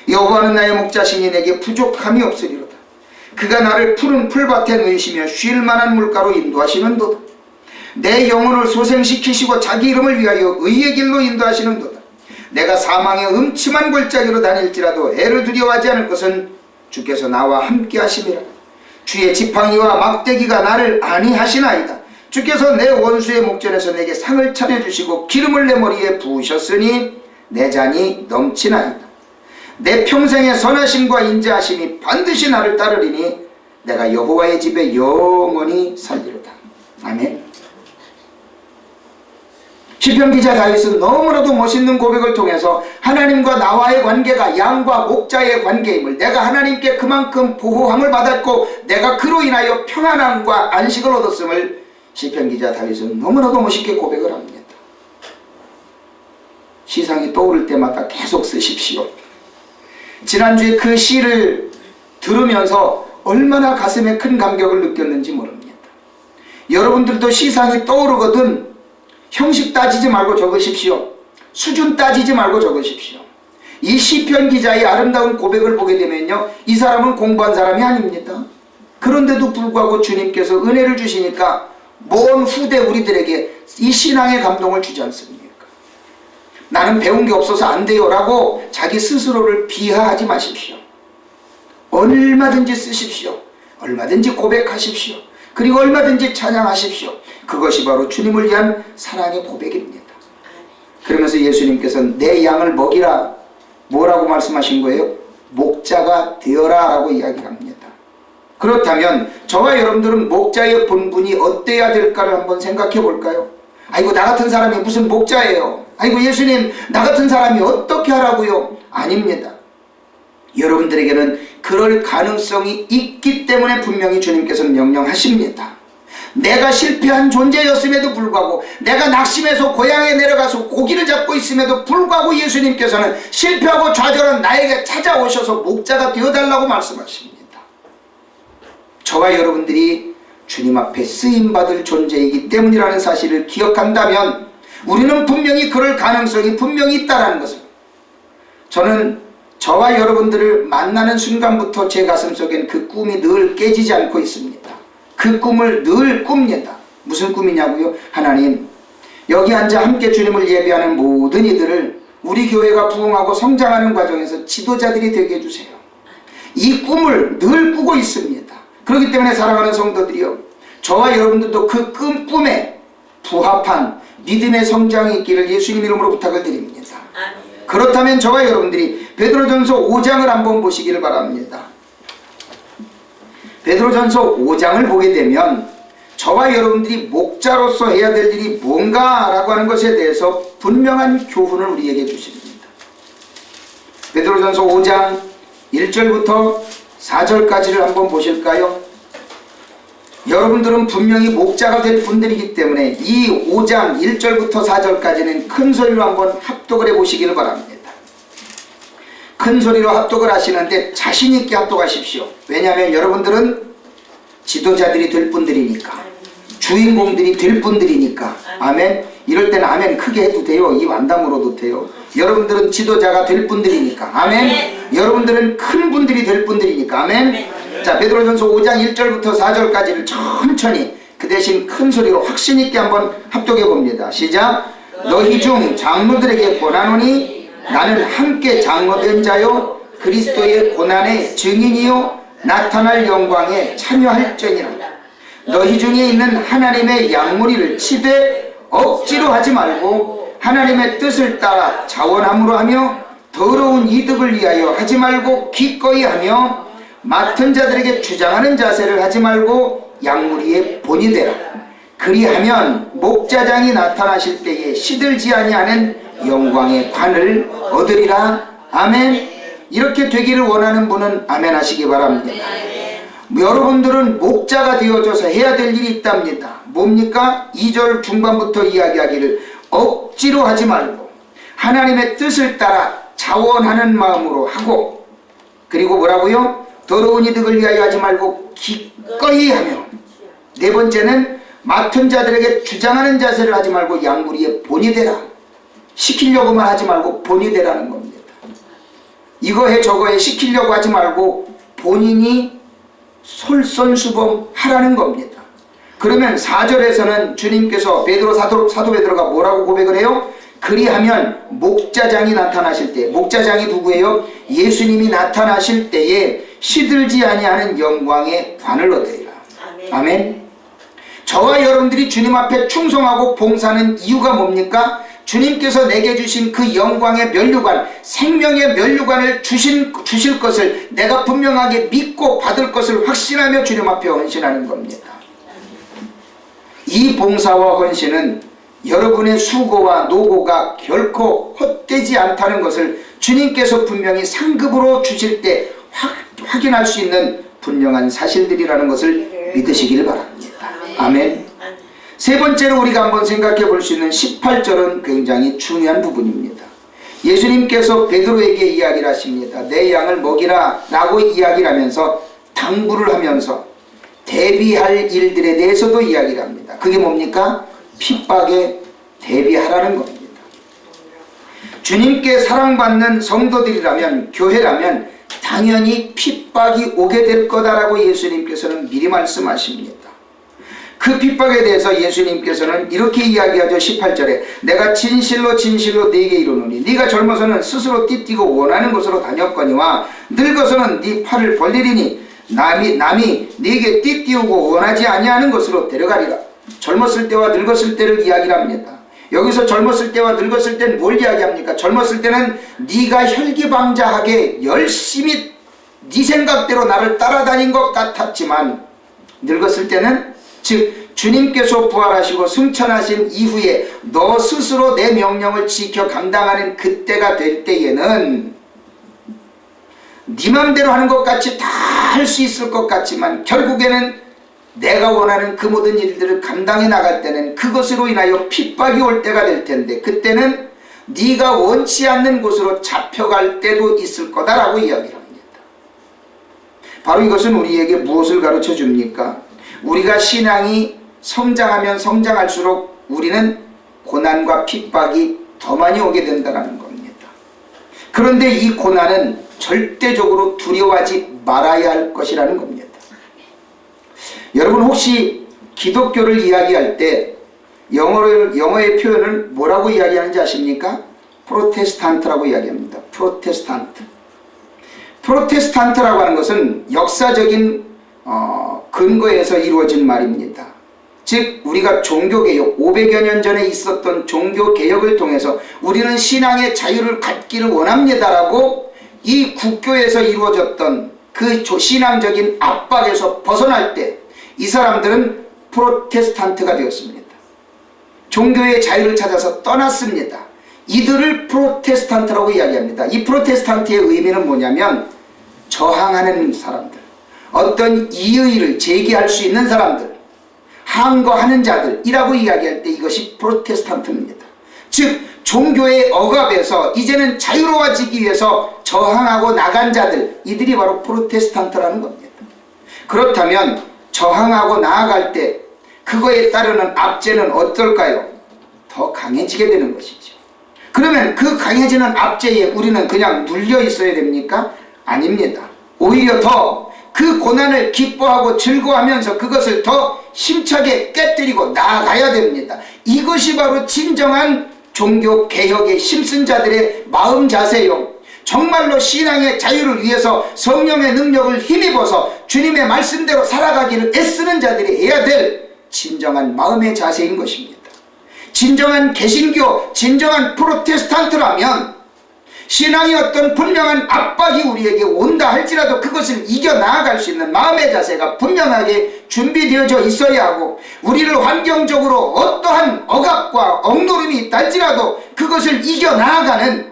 여호와는 나의 목자시니 내게 부족함이 없으리로다. 그가 나를 푸른 풀밭에 누이시며 쉴 만한 물가로 인도하시는도다. 내 영혼을 소생시키시고 자기 이름을 위하여 의의 길로 인도하시는도다. 내가 사망의 음침한 골짜기로 다닐지라도 애를 두려워하지 않을 것은 주께서 나와 함께 하심이라. 주의 지팡이와 막대기가 나를 안위하시나이다. 주께서 내 원수의 목전에서 내게 상을 차려주시고 기름을 내 머리에 부으셨으니 내 잔이 넘치나이다. 내 평생의 선하심과 인자하심이 반드시 나를 따르리니 내가 여호와의 집에 영원히 살리로다. 아멘. 시편 기자 다윗은 너무나도 멋있는 고백을 통해서 하나님과 나와의 관계가 양과 목자의 관계임을, 내가 하나님께 그만큼 보호함을 받았고 내가 그로 인하여 평안함과 안식을 얻었음을 시편 기자 다윗은 너무나도 멋있게 고백을 합니다. 시상이 떠오를 때마다 계속 쓰십시오. 지난주에 그 시를 들으면서 얼마나 가슴에 큰 감격을 느꼈는지 모릅니다. 여러분들도 시상이 떠오르거든 형식 따지지 말고 적으십시오. 수준 따지지 말고 적으십시오. 이 시편 기자의 아름다운 고백을 보게 되면요, 이 사람은 공부한 사람이 아닙니다. 그런데도 불구하고 주님께서 은혜를 주시니까 먼 후대 우리들에게 이 신앙의 감동을 주지 않습니까? 나는 배운 게 없어서 안 돼요 라고 자기 스스로를 비하하지 마십시오. 얼마든지 쓰십시오. 얼마든지 고백하십시오. 그리고 얼마든지 찬양하십시오. 그것이 바로 주님을 위한 사랑의 고백입니다. 그러면서 예수님께서 내 양을 먹이라, 뭐라고 말씀하신 거예요? 목자가 되어라 라고 이야기합니다. 그렇다면 저와 여러분들은 목자의 본분이 어때야 될까를 한번 생각해 볼까요? 아이고 나 같은 사람이 무슨 목자예요. 아이고 예수님 나 같은 사람이 어떻게 하라고요? 아닙니다. 여러분들에게는 그럴 가능성이 있기 때문에 분명히 주님께서는 명령하십니다. 내가 실패한 존재였음에도 불구하고, 내가 낙심해서 고향에 내려가서 고기를 잡고 있음에도 불구하고 예수님께서는 실패하고 좌절한 나에게 찾아오셔서 목자가 되어달라고 말씀하십니다. 저와 여러분들이 주님 앞에 쓰임받을 존재이기 때문이라는 사실을 기억한다면 우리는 분명히 그럴 가능성이 분명히 있다는 것을, 저는 저와 여러분들을 만나는 순간부터 제 가슴속엔 그 꿈이 늘 깨지지 않고 있습니다. 그 꿈을 늘 꿉니다. 무슨 꿈이냐고요? 하나님, 여기 앉아 함께 주님을 예배하는 모든 이들을 우리 교회가 부흥하고 성장하는 과정에서 지도자들이 되게 해주세요. 이 꿈을 늘 꾸고 있습니다. 그렇기 때문에 사랑하는 성도들이요, 저와 여러분들도 그 꿈에 부합한 믿음의 성장이 있기를 예수님 이름으로 부탁을 드립니다. 그렇다면 저와 여러분들이 베드로전서 5장을 한번 보시기를 바랍니다. 베드로전서 5장을 보게 되면 저와 여러분들이 목자로서 해야 될 일이 뭔가라고 하는 것에 대해서 분명한 교훈을 우리에게 주십니다. 베드로전서 5장 1절부터 4절까지를 한번 보실까요? 여러분들은 분명히 목자가 될 분들이기 때문에 이 5장 1절부터 4절까지는 큰 소리로 한번 합독을 해보시기를 바랍니다. 큰 소리로 합독을 하시는데 자신있게 합독하십시오. 왜냐하면 여러분들은 지도자들이 될 분들이니까, 주인공들이 될 분들이니까. 아멘. 이럴 때는 아멘 크게 해도 돼요. 이 완담으로도 돼요. 여러분들은 지도자가 될 분들이니까. 아멘. 여러분들은 큰 분들이 될 분들이니까. 아멘. 자, 베드로전서 5장 1절부터 4절까지를 천천히 그 대신 큰 소리로 확신 있게 한번 합독해 봅니다. 시작. 너희 중 장로들에게 권하노니 나는 함께 장로된 자요 그리스도의 고난의 증인이요 나타날 영광에 참여할지니라. 너희 중에 있는 하나님의 양무리를 치되 억지로 하지 말고 하나님의 뜻을 따라 자원함으로 하며 더러운 이득을 위하여 하지 말고 기꺼이 하며 맡은 자들에게 주장하는 자세를 하지 말고 양무리의 본이 되라. 그리하면 목자장이 나타나실 때에 시들지 아니하는 영광의 관을 얻으리라. 아멘. 이렇게 되기를 원하는 분은 아멘 하시기 바랍니다. 여러분들은 목자가 되어줘서 해야 될 일이 있답니다. 뭡니까? 2절 중반부터 이야기하기를 억지로 하지 말고 하나님의 뜻을 따라 자원하는 마음으로 하고, 그리고 뭐라고요? 더러운 이득을 위하여 하지 말고 기꺼이 하며, 네 번째는 맡은 자들에게 주장하는 자세를 하지 말고 양무리의 본이 되라. 시키려고만 하지 말고 본이 되라는 겁니다. 이거 해 저거 해 시키려고 하지 말고 본인이 솔선수범하라는 겁니다. 그러면 4절에서는 주님께서 사도 베드로가 뭐라고 고백을 해요? 그리하면 목자장이 나타나실 때, 목자장이 누구예요? 예수님이 나타나실 때에 시들지 아니하는 영광의 관을 얻으리라. 아멘. 저와 여러분들이 주님 앞에 충성하고 봉사하는 이유가 뭡니까? 주님께서 내게 주신 그 영광의 면류관, 생명의 면류관을 주실 것을 내가 분명하게 믿고 받을 것을 확신하며 주님 앞에 헌신하는 겁니다. 이 봉사와 헌신은 여러분의 수고와 노고가 결코 헛되지 않다는 것을 주님께서 분명히 상급으로 주실 때 확인할 수 있는 분명한 사실들이라는 것을 믿으시길 바랍니다. 아멘. 세 번째로 우리가 한번 생각해 볼 수 있는 18절은 굉장히 중요한 부분입니다. 예수님께서 베드로에게 이야기를 하십니다. 내 양을 먹이라 라고 이야기를 하면서 당부를 하면서 대비할 일들에 대해서도 이야기를 합니다. 그게 뭡니까? 핍박에 대비하라는 겁니다. 주님께 사랑받는 성도들이라면, 교회라면 당연히 핍박이 오게 될 거다라고 예수님께서는 미리 말씀하십니다. 그 핍박에 대해서 예수님께서는 이렇게 이야기하죠. 18절에 내가 진실로 진실로 네게 이르노니 네가 젊어서는 스스로 띠띠고 원하는 곳으로 다녔거니와 늙어서는 네 팔을 벌리리니 남이 네게 띠띠우고 원하지 아니하는 곳으로 데려가리라. 젊었을 때와 늙었을 때를 이야기를 합니다. 여기서 젊었을 때와 늙었을 때는 뭘 이야기합니까? 젊었을 때는 네가 혈기방자하게 열심히 네 생각대로 나를 따라다닌 것 같았지만, 늙었을 때는 즉 주님께서 부활하시고 승천하신 이후에 너 스스로 내 명령을 지켜 감당하는 그때가 될 때에는 네 맘대로 하는 것 같이 다 할 수 있을 것 같지만 결국에는 내가 원하는 그 모든 일들을 감당해 나갈 때는 그것으로 인하여 핍박이 올 때가 될 텐데, 그때는 네가 원치 않는 곳으로 잡혀갈 때도 있을 거다라고 이야기를 합니다. 바로 이것은 우리에게 무엇을 가르쳐 줍니까? 우리가 신앙이 성장하면 성장할수록 우리는 고난과 핍박이 더 많이 오게 된다는 겁니다. 그런데 이 고난은 절대적으로 두려워하지 말아야 할 것이라는 겁니다. 여러분 혹시 기독교를 이야기할 때 영어의 표현을 뭐라고 이야기하는지 아십니까? 프로테스탄트라고 이야기합니다. 프로테스탄트라고 하는 것은 역사적인 근거에서 이루어진 말입니다. 즉 우리가 종교개혁, 500여 년 전에 있었던 종교개혁을 통해서 우리는 신앙의 자유를 갖기를 원합니다라고 이 국교에서 이루어졌던 그 신앙적인 압박에서 벗어날 때 이 사람들은 프로테스탄트가 되었습니다. 종교의 자유를 찾아서 떠났습니다. 이들을 프로테스탄트라고 이야기합니다. 이 프로테스탄트의 의미는 뭐냐면 저항하는 사람들, 어떤 이의를 제기할 수 있는 사람들, 항거하는 자들이라고 이야기할 때 이것이 프로테스탄트입니다. 즉 종교의 억압에서 이제는 자유로워지기 위해서 저항하고 나간 자들, 이들이 바로 프로테스탄트라는 겁니다. 그렇다면 저항하고 나아갈 때 그거에 따르는 압제는 어떨까요? 더 강해지게 되는 것이죠. 그러면 그 강해지는 압제에 우리는 그냥 눌려 있어야 됩니까? 아닙니다. 오히려 더 그 고난을 기뻐하고 즐거워하면서 그것을 더 힘차게 깨뜨리고 나아가야 됩니다. 이것이 바로 진정한 종교 개혁에 힘쓴 자들의 마음 자세요. 정말로 신앙의 자유를 위해서 성령의 능력을 힘입어서 주님의 말씀대로 살아가기를 애쓰는 자들이 해야 될 진정한 마음의 자세인 것입니다. 진정한 개신교, 진정한 프로테스탄트라면 신앙이 어떤 분명한 압박이 우리에게 온다 할지라도 그것을 이겨나아갈 수 있는 마음의 자세가 분명하게 준비되어져 있어야 하고, 우리를 환경적으로 어떠한 억압과 억누름이 있다 할지라도 그것을 이겨나아가는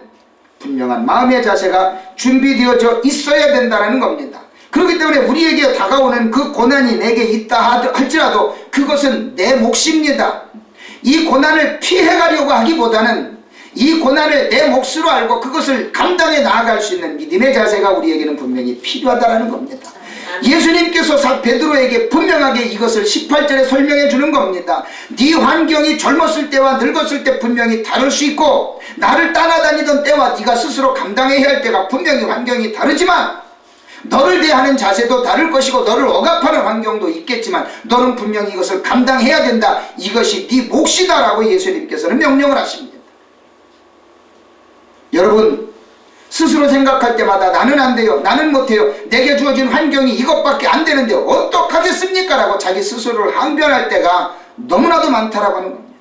분명한 마음의 자세가 준비되어져 있어야 된다는 겁니다. 그렇기 때문에 우리에게 다가오는 그 고난이 내게 있다 할지라도 그것은 내 몫입니다. 이 고난을 피해가려고 하기보다는 이 고난을 내 몫으로 알고 그것을 감당해 나아갈 수 있는 믿음의 자세가 우리에게는 분명히 필요하다는 겁니다. 예수님께서 베드로에게 분명하게 이것을 18절에 설명해 주는 겁니다. 네 환경이 젊었을 때와 늙었을 때 분명히 다를 수 있고, 나를 따라다니던 때와 네가 스스로 감당해야 할 때가 분명히 환경이 다르지만, 너를 대하는 자세도 다를 것이고 너를 억압하는 환경도 있겠지만 너는 분명히 이것을 감당해야 된다. 이것이 네 몫이다 라고 예수님께서는 명령을 하십니다. 여러분 스스로 생각할 때마다 나는 안 돼요, 나는 못해요, 내게 주어진 환경이 이것밖에 안 되는데 어떡하겠습니까? 라고 자기 스스로를 항변할 때가 너무나도 많다라고 하는 겁니다.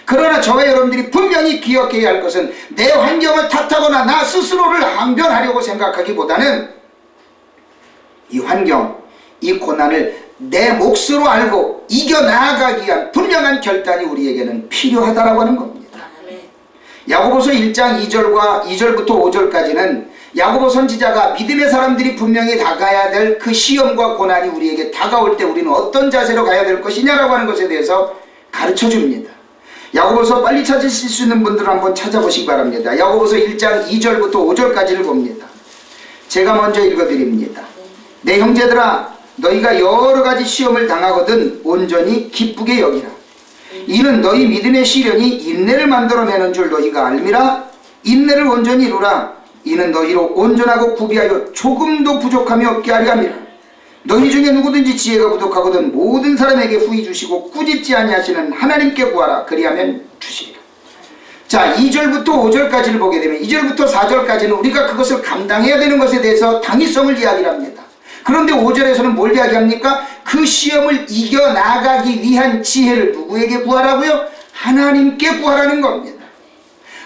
그러나 저와 여러분들이 분명히 기억해야 할 것은 내 환경을 탓하거나 나 스스로를 항변하려고 생각하기보다는 이 환경, 이 고난을 내 몫으로 알고 이겨나가기 위한 분명한 결단이 우리에게는 필요하다라고 하는 겁니다. 야고보서 1장 2절부터 5절까지는 야고보 선지자가 믿음의 사람들이 분명히 다가야 될 그 시험과 고난이 우리에게 다가올 때 우리는 어떤 자세로 가야 될 것이냐라고 하는 것에 대해서 가르쳐 줍니다. 야고보서 빨리 찾으실 수 있는 분들은 한번 찾아보시기 바랍니다. 야고보서 1장 2절부터 5절까지를 봅니다. 제가 먼저 읽어드립니다. 내 형제들아 너희가 여러 가지 시험을 당하거든 온전히 기쁘게 여기라. 이는 너희 믿음의 시련이 인내를 만들어내는 줄 너희가 알미라. 인내를 온전히 이루라. 이는 너희로 온전하고 구비하여 조금도 부족함이 없게 하려 함이라. 너희 중에 누구든지 지혜가 부족하거든 모든 사람에게 후히 주시고 꾸짖지 아니하시는 하나님께 구하라. 그리하면 주시리라. 자, 2절부터 5절까지를 보게 되면 2절부터 4절까지는 우리가 그것을 감당해야 되는 것에 대해서 당위성을 이야기를 합니다. 그런데 5절에서는 뭘 이야기합니까? 그 시험을 이겨나가기 위한 지혜를 누구에게 구하라고요? 하나님께 구하라는 겁니다.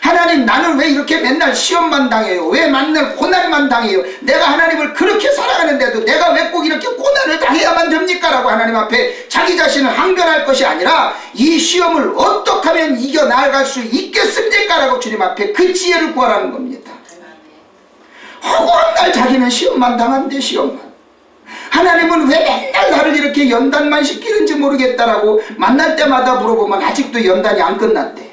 하나님, 나는 왜 이렇게 맨날 시험만 당해요? 왜 맨날 고난만 당해요? 내가 하나님을 그렇게 사랑하는데도 내가 왜 꼭 이렇게 고난을 당해야만 됩니까? 라고 하나님 앞에 자기 자신을 항변할 것이 아니라 이 시험을 어떻게 하면 이겨나갈 수 있겠습니까? 라고 주님 앞에 그 지혜를 구하라는 겁니다. 허구한 날 자기는 시험만 당한대, 시험만. 하나님은 왜 맨날 나를 이렇게 연단만 시키는지 모르겠다라고 만날 때마다 물어보면 아직도 연단이 안 끝났대.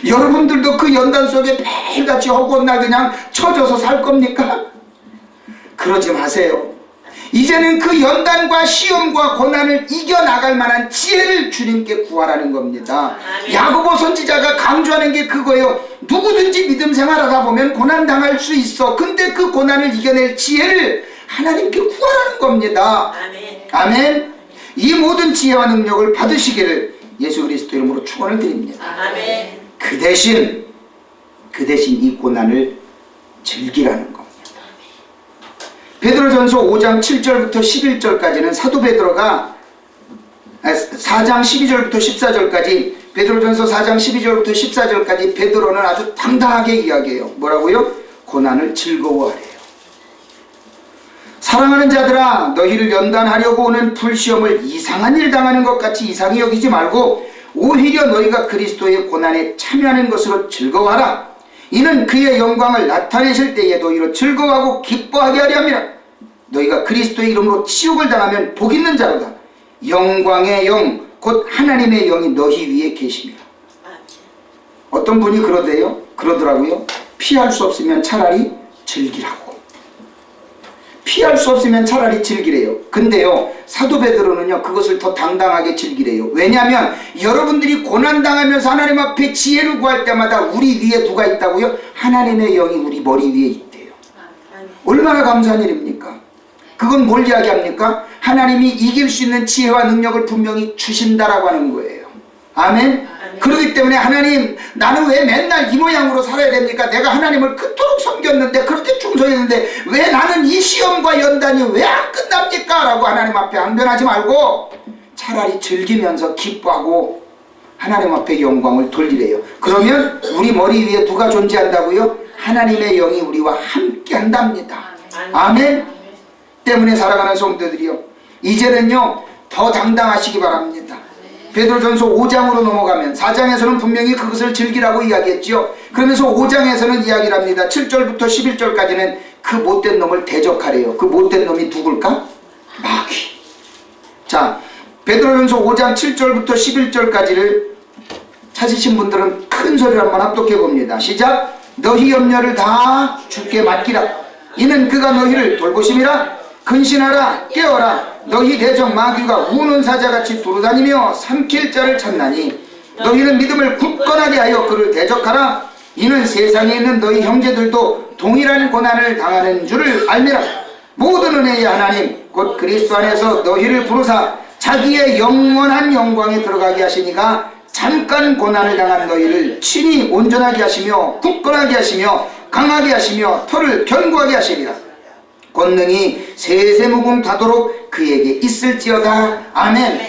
여러분들도 그 연단 속에 매일같이 허구한 날 그냥 처져서 살 겁니까? 그러지 마세요. 이제는 그 연단과 시험과 고난을 이겨나갈 만한 지혜를 주님께 구하라는 겁니다. 야고보 선지자가 강조하는 게 그거예요. 누구든지 믿음 생활하다 보면 고난당할 수 있어. 근데 그 고난을 이겨낼 지혜를 하나님께 구하라는 겁니다. 아멘. 이 모든 지혜와 능력을 받으시기를 예수 그리스도 이름으로 축원을 드립니다. 아멘. 그 대신 이 고난을 즐기라는 겁니다. 베드로전서 5장 7절부터 11절까지는 사도 베드로가 4장 12절부터 14절까지 베드로전서 4장 12절부터 14절까지 베드로는 아주 당당하게 이야기해요. 뭐라고요? 고난을 즐거워하래요. 사랑하는 자들아 너희를 연단하려고 오는 불시험을 이상한 일 당하는 것 같이 이상히 여기지 말고 오히려 너희가 그리스도의 고난에 참여하는 것으로 즐거워하라. 이는 그의 영광을 나타내실 때에 너희로 즐거워하고 기뻐하게 하려 함이라. 너희가 그리스도의 이름으로 치욕을 당하면 복 있는 자로다. 영광의 영 곧 하나님의 영이 너희 위에 계십니다. 어떤 분이 그러더라고요. 피할 수 없으면 차라리 즐기라고. 피할 수 없으면 차라리 즐기래요. 근데요, 사도 베드로는요 그것을 더 당당하게 즐기래요. 왜냐하면 여러분들이 고난당하면서 하나님 앞에 지혜를 구할 때마다 우리 위에 누가 있다고요? 하나님의 영이 우리 머리 위에 있대요. 얼마나 감사한 일입니까? 그건 뭘 이야기합니까? 하나님이 이길 수 있는 지혜와 능력을 분명히 주신다라고 하는 거예요. 아멘? 그렇기 때문에 하나님, 나는 왜 맨날 이 모양으로 살아야 됩니까? 내가 하나님을 그토록 섬겼는데, 그렇게 충성했는데 왜 나는 이 시험과 연단이 왜 안 끝납니까? 라고 하나님 앞에 항변하지 말고 차라리 즐기면서 기뻐하고 하나님 앞에 영광을 돌리래요. 그러면 우리 머리 위에 누가 존재한다고요? 하나님의 영이 우리와 함께 한답니다. 아멘? 때문에 사랑하는 성도들이요, 이제는요 더 당당하시기 바랍니다. 베드로전서 5장으로 넘어가면 4장에서는 분명히 그것을 즐기라고 이야기했죠. 그러면서 5장에서는 이야기를 합니다. 7절부터 11절까지는 그 못된 놈을 대적하래요. 그 못된 놈이 누굴까? 마귀. 자, 베드로전서 5장 7절부터 11절까지를 찾으신 분들은 큰 소리로 한번 합독해 봅니다. 시작. 너희 염려를 다 주께 맡기라. 이는 그가 너희를 돌보심이라. 근신하라, 깨어라. 너희 대적 마귀가 우는 사자같이 두루다니며 삼킬 자를 찾나니 너희는 믿음을 굳건하게 하여 그를 대적하라. 이는 세상에 있는 너희 형제들도 동일한 고난을 당하는 줄을 알미라. 모든 은혜의 하나님 곧 그리스도 안에서 너희를 부르사 자기의 영원한 영광에 들어가게 하시니가 잠깐 고난을 당한 너희를 친히 온전하게 하시며 굳건하게 하시며 강하게 하시며 터를 견고하게 하시리라. 권능이 세세무궁하도록 그에게 있을지어다. 아멘.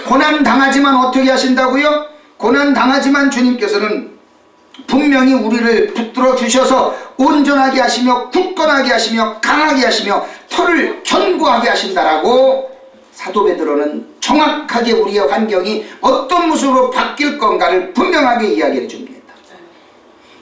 고난 당하지만 어떻게 하신다고요? 고난 당하지만 주님께서는 분명히 우리를 붙들어 주셔서 온전하게 하시며 굳건하게 하시며 강하게 하시며 터를 견고하게 하신다라고 사도 베드로는 정확하게 우리의 환경이 어떤 모습으로 바뀔 건가를 분명하게 이야기해 줍니다.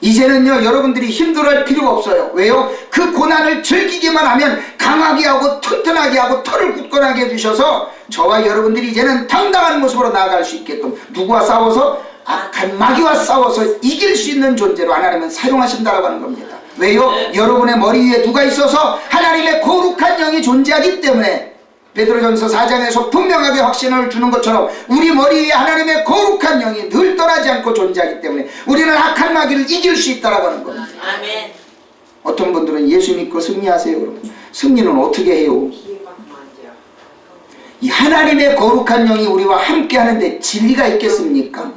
이제는요 여러분들이 힘들어할 필요가 없어요. 왜요? 그 고난을 즐기기만 하면 강하게 하고 튼튼하게 하고 털을 굳건하게 해주셔서 저와 여러분들이 이제는 당당한 모습으로 나아갈 수 있게끔 누구와 싸워서? 악한 마귀와 싸워서 이길 수 있는 존재로 하나님은 사용하신다고 하는 겁니다. 왜요? 여러분의 머리 위에 누가 있어서 하나님의 거룩한 영이 존재하기 때문에 베드로전서 4장에서 분명하게 확신을 주는 것처럼 우리 머리 위에 하나님의 거룩한 영이 늘 떠나지 않고 존재하기 때문에 우리는 악한 마귀를 이길 수 있다라고 하는 겁니다. 아멘. 어떤 분들은 예수 믿고 승리하세요. 그러면 승리는 어떻게 해요? 이 하나님의 거룩한 영이 우리와 함께 하는데 진리가 있겠습니까?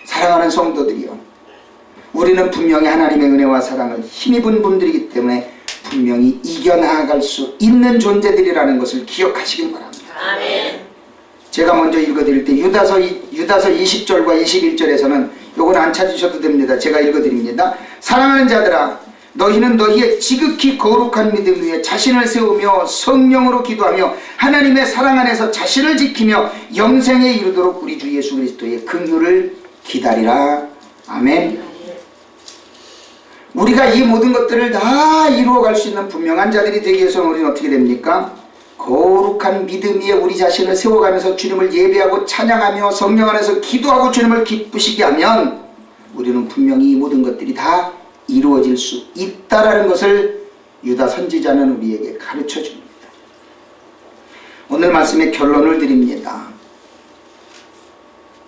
사랑하는 성도들이요, 우리는 분명히 하나님의 은혜와 사랑을 힘입은 분들이기 때문에 분명히 이겨나갈 수 있는 존재들이라는 것을 기억하시길 바랍니다. 아멘. 제가 먼저 읽어드릴 때 유다서 20절과 21절에서는 요건 안 찾으셔도 됩니다. 제가 읽어드립니다. 사랑하는 자들아, 너희는 너희의 지극히 거룩한 믿음 위에 자신을 세우며 성령으로 기도하며 하나님의 사랑 안에서 자신을 지키며 영생에 이르도록 우리 주 예수 그리스도의 긍휼을 기다리라. 아멘. 우리가 이 모든 것들을 다 이루어갈 수 있는 분명한 자들이 되기 위해서는 우리는 어떻게 됩니까? 거룩한 믿음 위에 우리 자신을 세워가면서 주님을 예배하고 찬양하며 성령 안에서 기도하고 주님을 기쁘시게 하면 우리는 분명히 이 모든 것들이 다 이루어질 수 있다라는 것을 유다 선지자는 우리에게 가르쳐 줍니다. 오늘 말씀의 결론을 드립니다.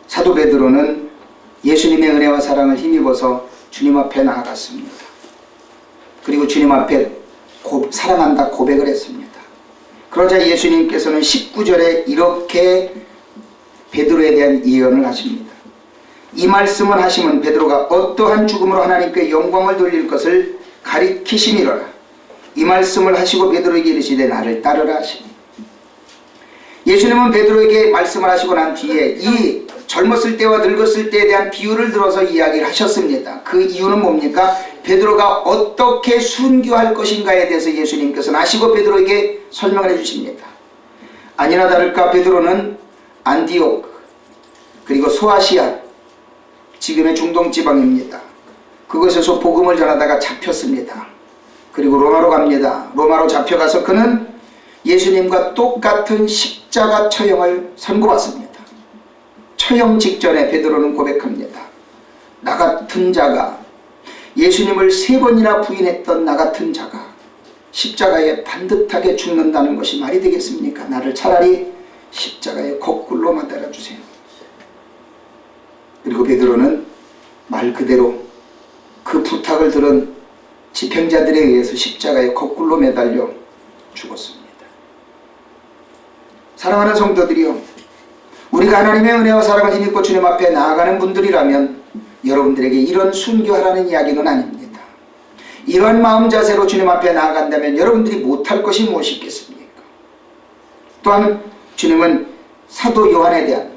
사도 베드로는 예수님의 은혜와 사랑을 힘입어서 주님 앞에 나아갔습니다. 그리고 주님 앞에 사랑한다 고백을 했습니다. 그러자 예수님께서는 19절에 이렇게 베드로에 대한 예언을 하십니다. 이 말씀을 하시면 베드로가 어떠한 죽음으로 하나님께 영광을 돌릴 것을 가리키심이로라. 이 말씀을 하시고 베드로에게 이르시되 나를 따르라 하시니, 예수님은 베드로에게 말씀을 하시고 난 뒤에 이 젊었을 때와 늙었을 때에 대한 비유를 들어서 이야기를 하셨습니다. 그 이유는 뭡니까? 베드로가 어떻게 순교할 것인가에 대해서 예수님께서는 아시고 베드로에게 설명을 해주십니다. 아니나 다를까 베드로는 안디옥 그리고 소아시아, 지금의 중동 지방입니다. 그곳에서 복음을 전하다가 잡혔습니다. 그리고 로마로 갑니다. 로마로 잡혀가서 그는 예수님과 똑같은 십자가 처형을 선고받습니다. 처형 직전에 베드로는 고백합니다. 나 같은 자가, 예수님을 3번이나 부인했던 나 같은 자가 십자가에 반듯하게 죽는다는 것이 말이 되겠습니까? 나를 차라리 십자가에 거꾸로 만들어 주세요. 그리고 베드로는 말 그대로 그 부탁을 들은 집행자들에 의해서 십자가에 거꾸로 매달려 죽었습니다. 사랑하는 성도들이요, 우리가 하나님의 은혜와 사랑을 힘입고 주님 앞에 나아가는 분들이라면 여러분들에게 이런 순교하라는 이야기는 아닙니다. 이러한 마음 자세로 주님 앞에 나아간다면 여러분들이 못할 것이 무엇이 있겠습니까? 또한 주님은 사도 요한에 대한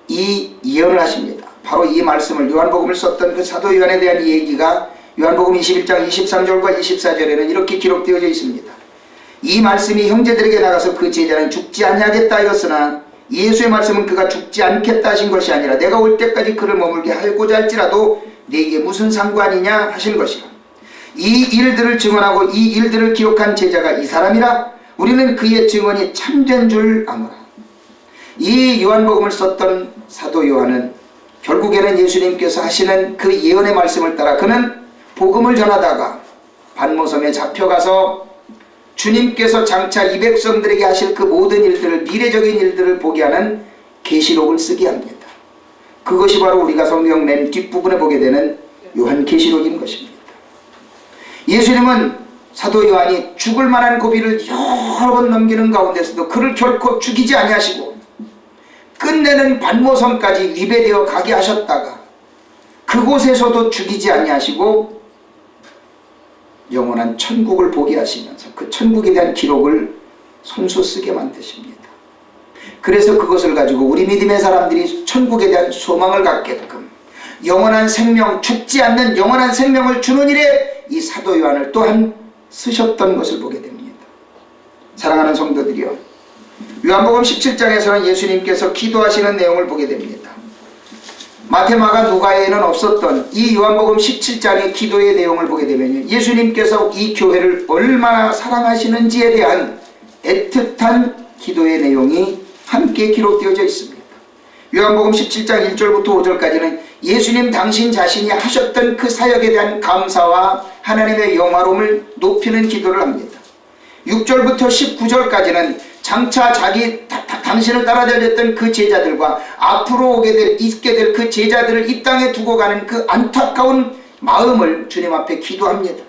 이 예언을 하십니다. 바로 이 말씀을, 요한복음을 썼던 그 사도 요한에 대한 이 얘기가 요한복음 21장 23절과 24절에는 이렇게 기록되어져 있습니다. 이 말씀이 형제들에게 나가서 그 제자는 죽지 아니하겠다 하였으나 예수의 말씀은 그가 죽지 않겠다 하신 것이 아니라 내가 올 때까지 그를 머물게 하고자 할지라도 네게 무슨 상관이냐 하신 것이라. 이 일들을 증언하고 이 일들을 기록한 제자가 이 사람이라. 우리는 그의 증언이 참된 줄 아노라. 이 요한복음을 썼던 사도 요한은 결국에는 예수님께서 하시는 그 예언의 말씀을 따라 그는 복음을 전하다가 반모섬에 잡혀가서 주님께서 장차 이 백성들에게 하실 그 모든 일들을, 미래적인 일들을 보게 하는 계시록을 쓰게 합니다. 그것이 바로 우리가 성경 맨 뒷부분에 보게 되는 요한계시록인 것입니다. 예수님은 사도 요한이 죽을 만한 고비를 여러 번 넘기는 가운데서도 그를 결코 죽이지 아니하시고 끝내는 반모섬까지 위배되어 가게 하셨다가 그곳에서도 죽이지 아니하시고 영원한 천국을 보게 하시면서 그 천국에 대한 기록을 손수 쓰게 만드십니다. 그래서 그것을 가지고 우리 믿음의 사람들이 천국에 대한 소망을 갖게끔 영원한 생명, 죽지 않는 영원한 생명을 주는 일에 이 사도 요한을 또한 쓰셨던 것을 보게 됩니다. 사랑하는 성도들이요, 요한복음 17장에서는 예수님께서 기도하시는 내용을 보게 됩니다. 마태, 마가, 누가에는 없었던 이 요한복음 17장의 기도의 내용을 보게 되면 예수님께서 이 교회를 얼마나 사랑하시는지에 대한 애틋한 기도의 내용이 함께 기록되어져 있습니다. 요한복음 17장 1절부터 5절까지는 예수님 당신 자신이 하셨던 그 사역에 대한 감사와 하나님의 영화로움을 높이는 기도를 합니다. 6절부터 19절까지는 장차 당신을 따라다녔던 그 제자들과 앞으로 있게 될 그 제자들을 이 땅에 두고 가는 그 안타까운 마음을 주님 앞에 기도합니다.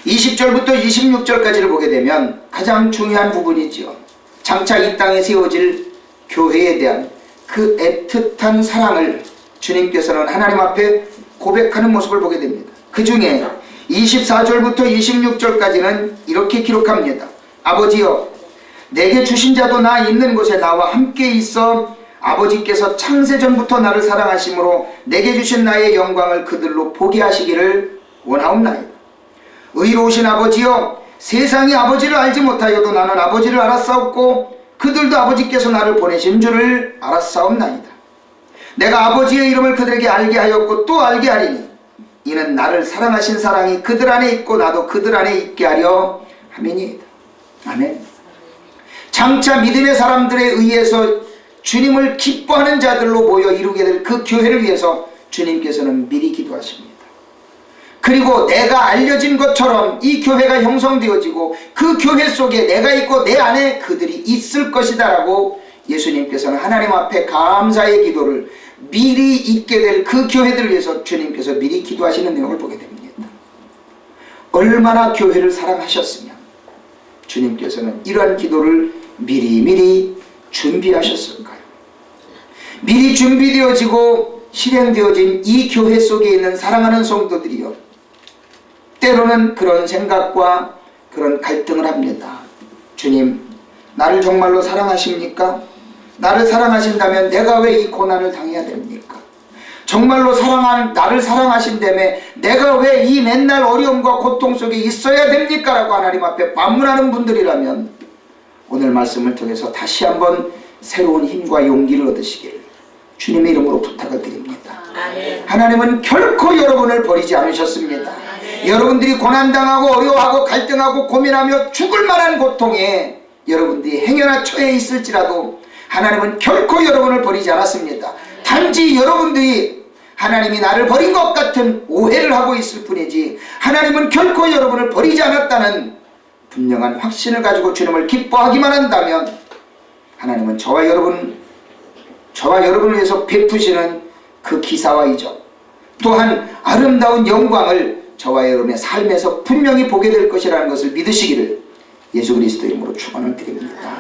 20절부터 26절까지를 보게 되면 가장 중요한 부분이지요. 장차 이 땅에 세워질 교회에 대한 그 애틋한 사랑을 주님께서는 하나님 앞에 고백하는 모습을 보게 됩니다. 그 중에 24절부터 26절까지는 이렇게 기록합니다. 아버지여, 내게 주신 자도 나 있는 곳에 나와 함께 있어 아버지께서 창세전부터 나를 사랑하심으로 내게 주신 나의 영광을 그들로 보게 하시기를 원하옵나이다. 의로우신 아버지여, 세상이 아버지를 알지 못하여도 나는 아버지를 알았사옵고 그들도 아버지께서 나를 보내신 줄을 알았사옵나이다. 내가 아버지의 이름을 그들에게 알게 하였고 또 알게 하리니 이는 나를 사랑하신 사랑이 그들 안에 있고 나도 그들 안에 있게 하려 함이니이다. 아멘. 장차 믿음의 사람들에 의해서 주님을 기뻐하는 자들로 모여 이루게 될 그 교회를 위해서 주님께서는 미리 기도하십니다. 그리고 내가 알려진 것처럼 이 교회가 형성되어지고 그 교회 속에 내가 있고 내 안에 그들이 있을 것이다 라고 예수님께서는 하나님 앞에 감사의 기도를 미리 있게 될 그 교회들을 위해서 주님께서 미리 기도하시는 내용을 보게 됩니다. 얼마나 교회를 사랑하셨으면 주님께서는 이러한 기도를 미리 준비하셨을까요? 미리 준비되어지고 실행되어진 이 교회 속에 있는 사랑하는 성도들이요, 때로는 그런 생각과 그런 갈등을 합니다. 주님, 나를 정말로 사랑하십니까? 나를 사랑하신다면 내가 왜 이 고난을 당해야 됩니까? 정말로 나를 사랑하신다며 내가 왜 이 맨날 어려움과 고통 속에 있어야 됩니까? 라고 하나님 앞에 반문하는 분들이라면 오늘 말씀을 통해서 다시 한번 새로운 힘과 용기를 얻으시기를 주님의 이름으로 부탁을 드립니다. 아멘. 하나님은 결코 여러분을 버리지 않으셨습니다. 아멘. 여러분들이 고난당하고 어려워하고 갈등하고 고민하며 죽을 만한 고통에 여러분들이 행여나 처해 있을지라도 하나님은 결코 여러분을 버리지 않았습니다. 단지 여러분들이 하나님이 나를 버린 것 같은 오해를 하고 있을 뿐이지 하나님은 결코 여러분을 버리지 않았다는 분명한 확신을 가지고 주님을 기뻐하기만 한다면 하나님은 저와 여러분을 위해서 베푸시는 그 기사와 이적 또한 아름다운 영광을 저와 여러분의 삶에서 분명히 보게 될 것이라는 것을 믿으시기를 예수 그리스도 이름으로 축원을 드립니다.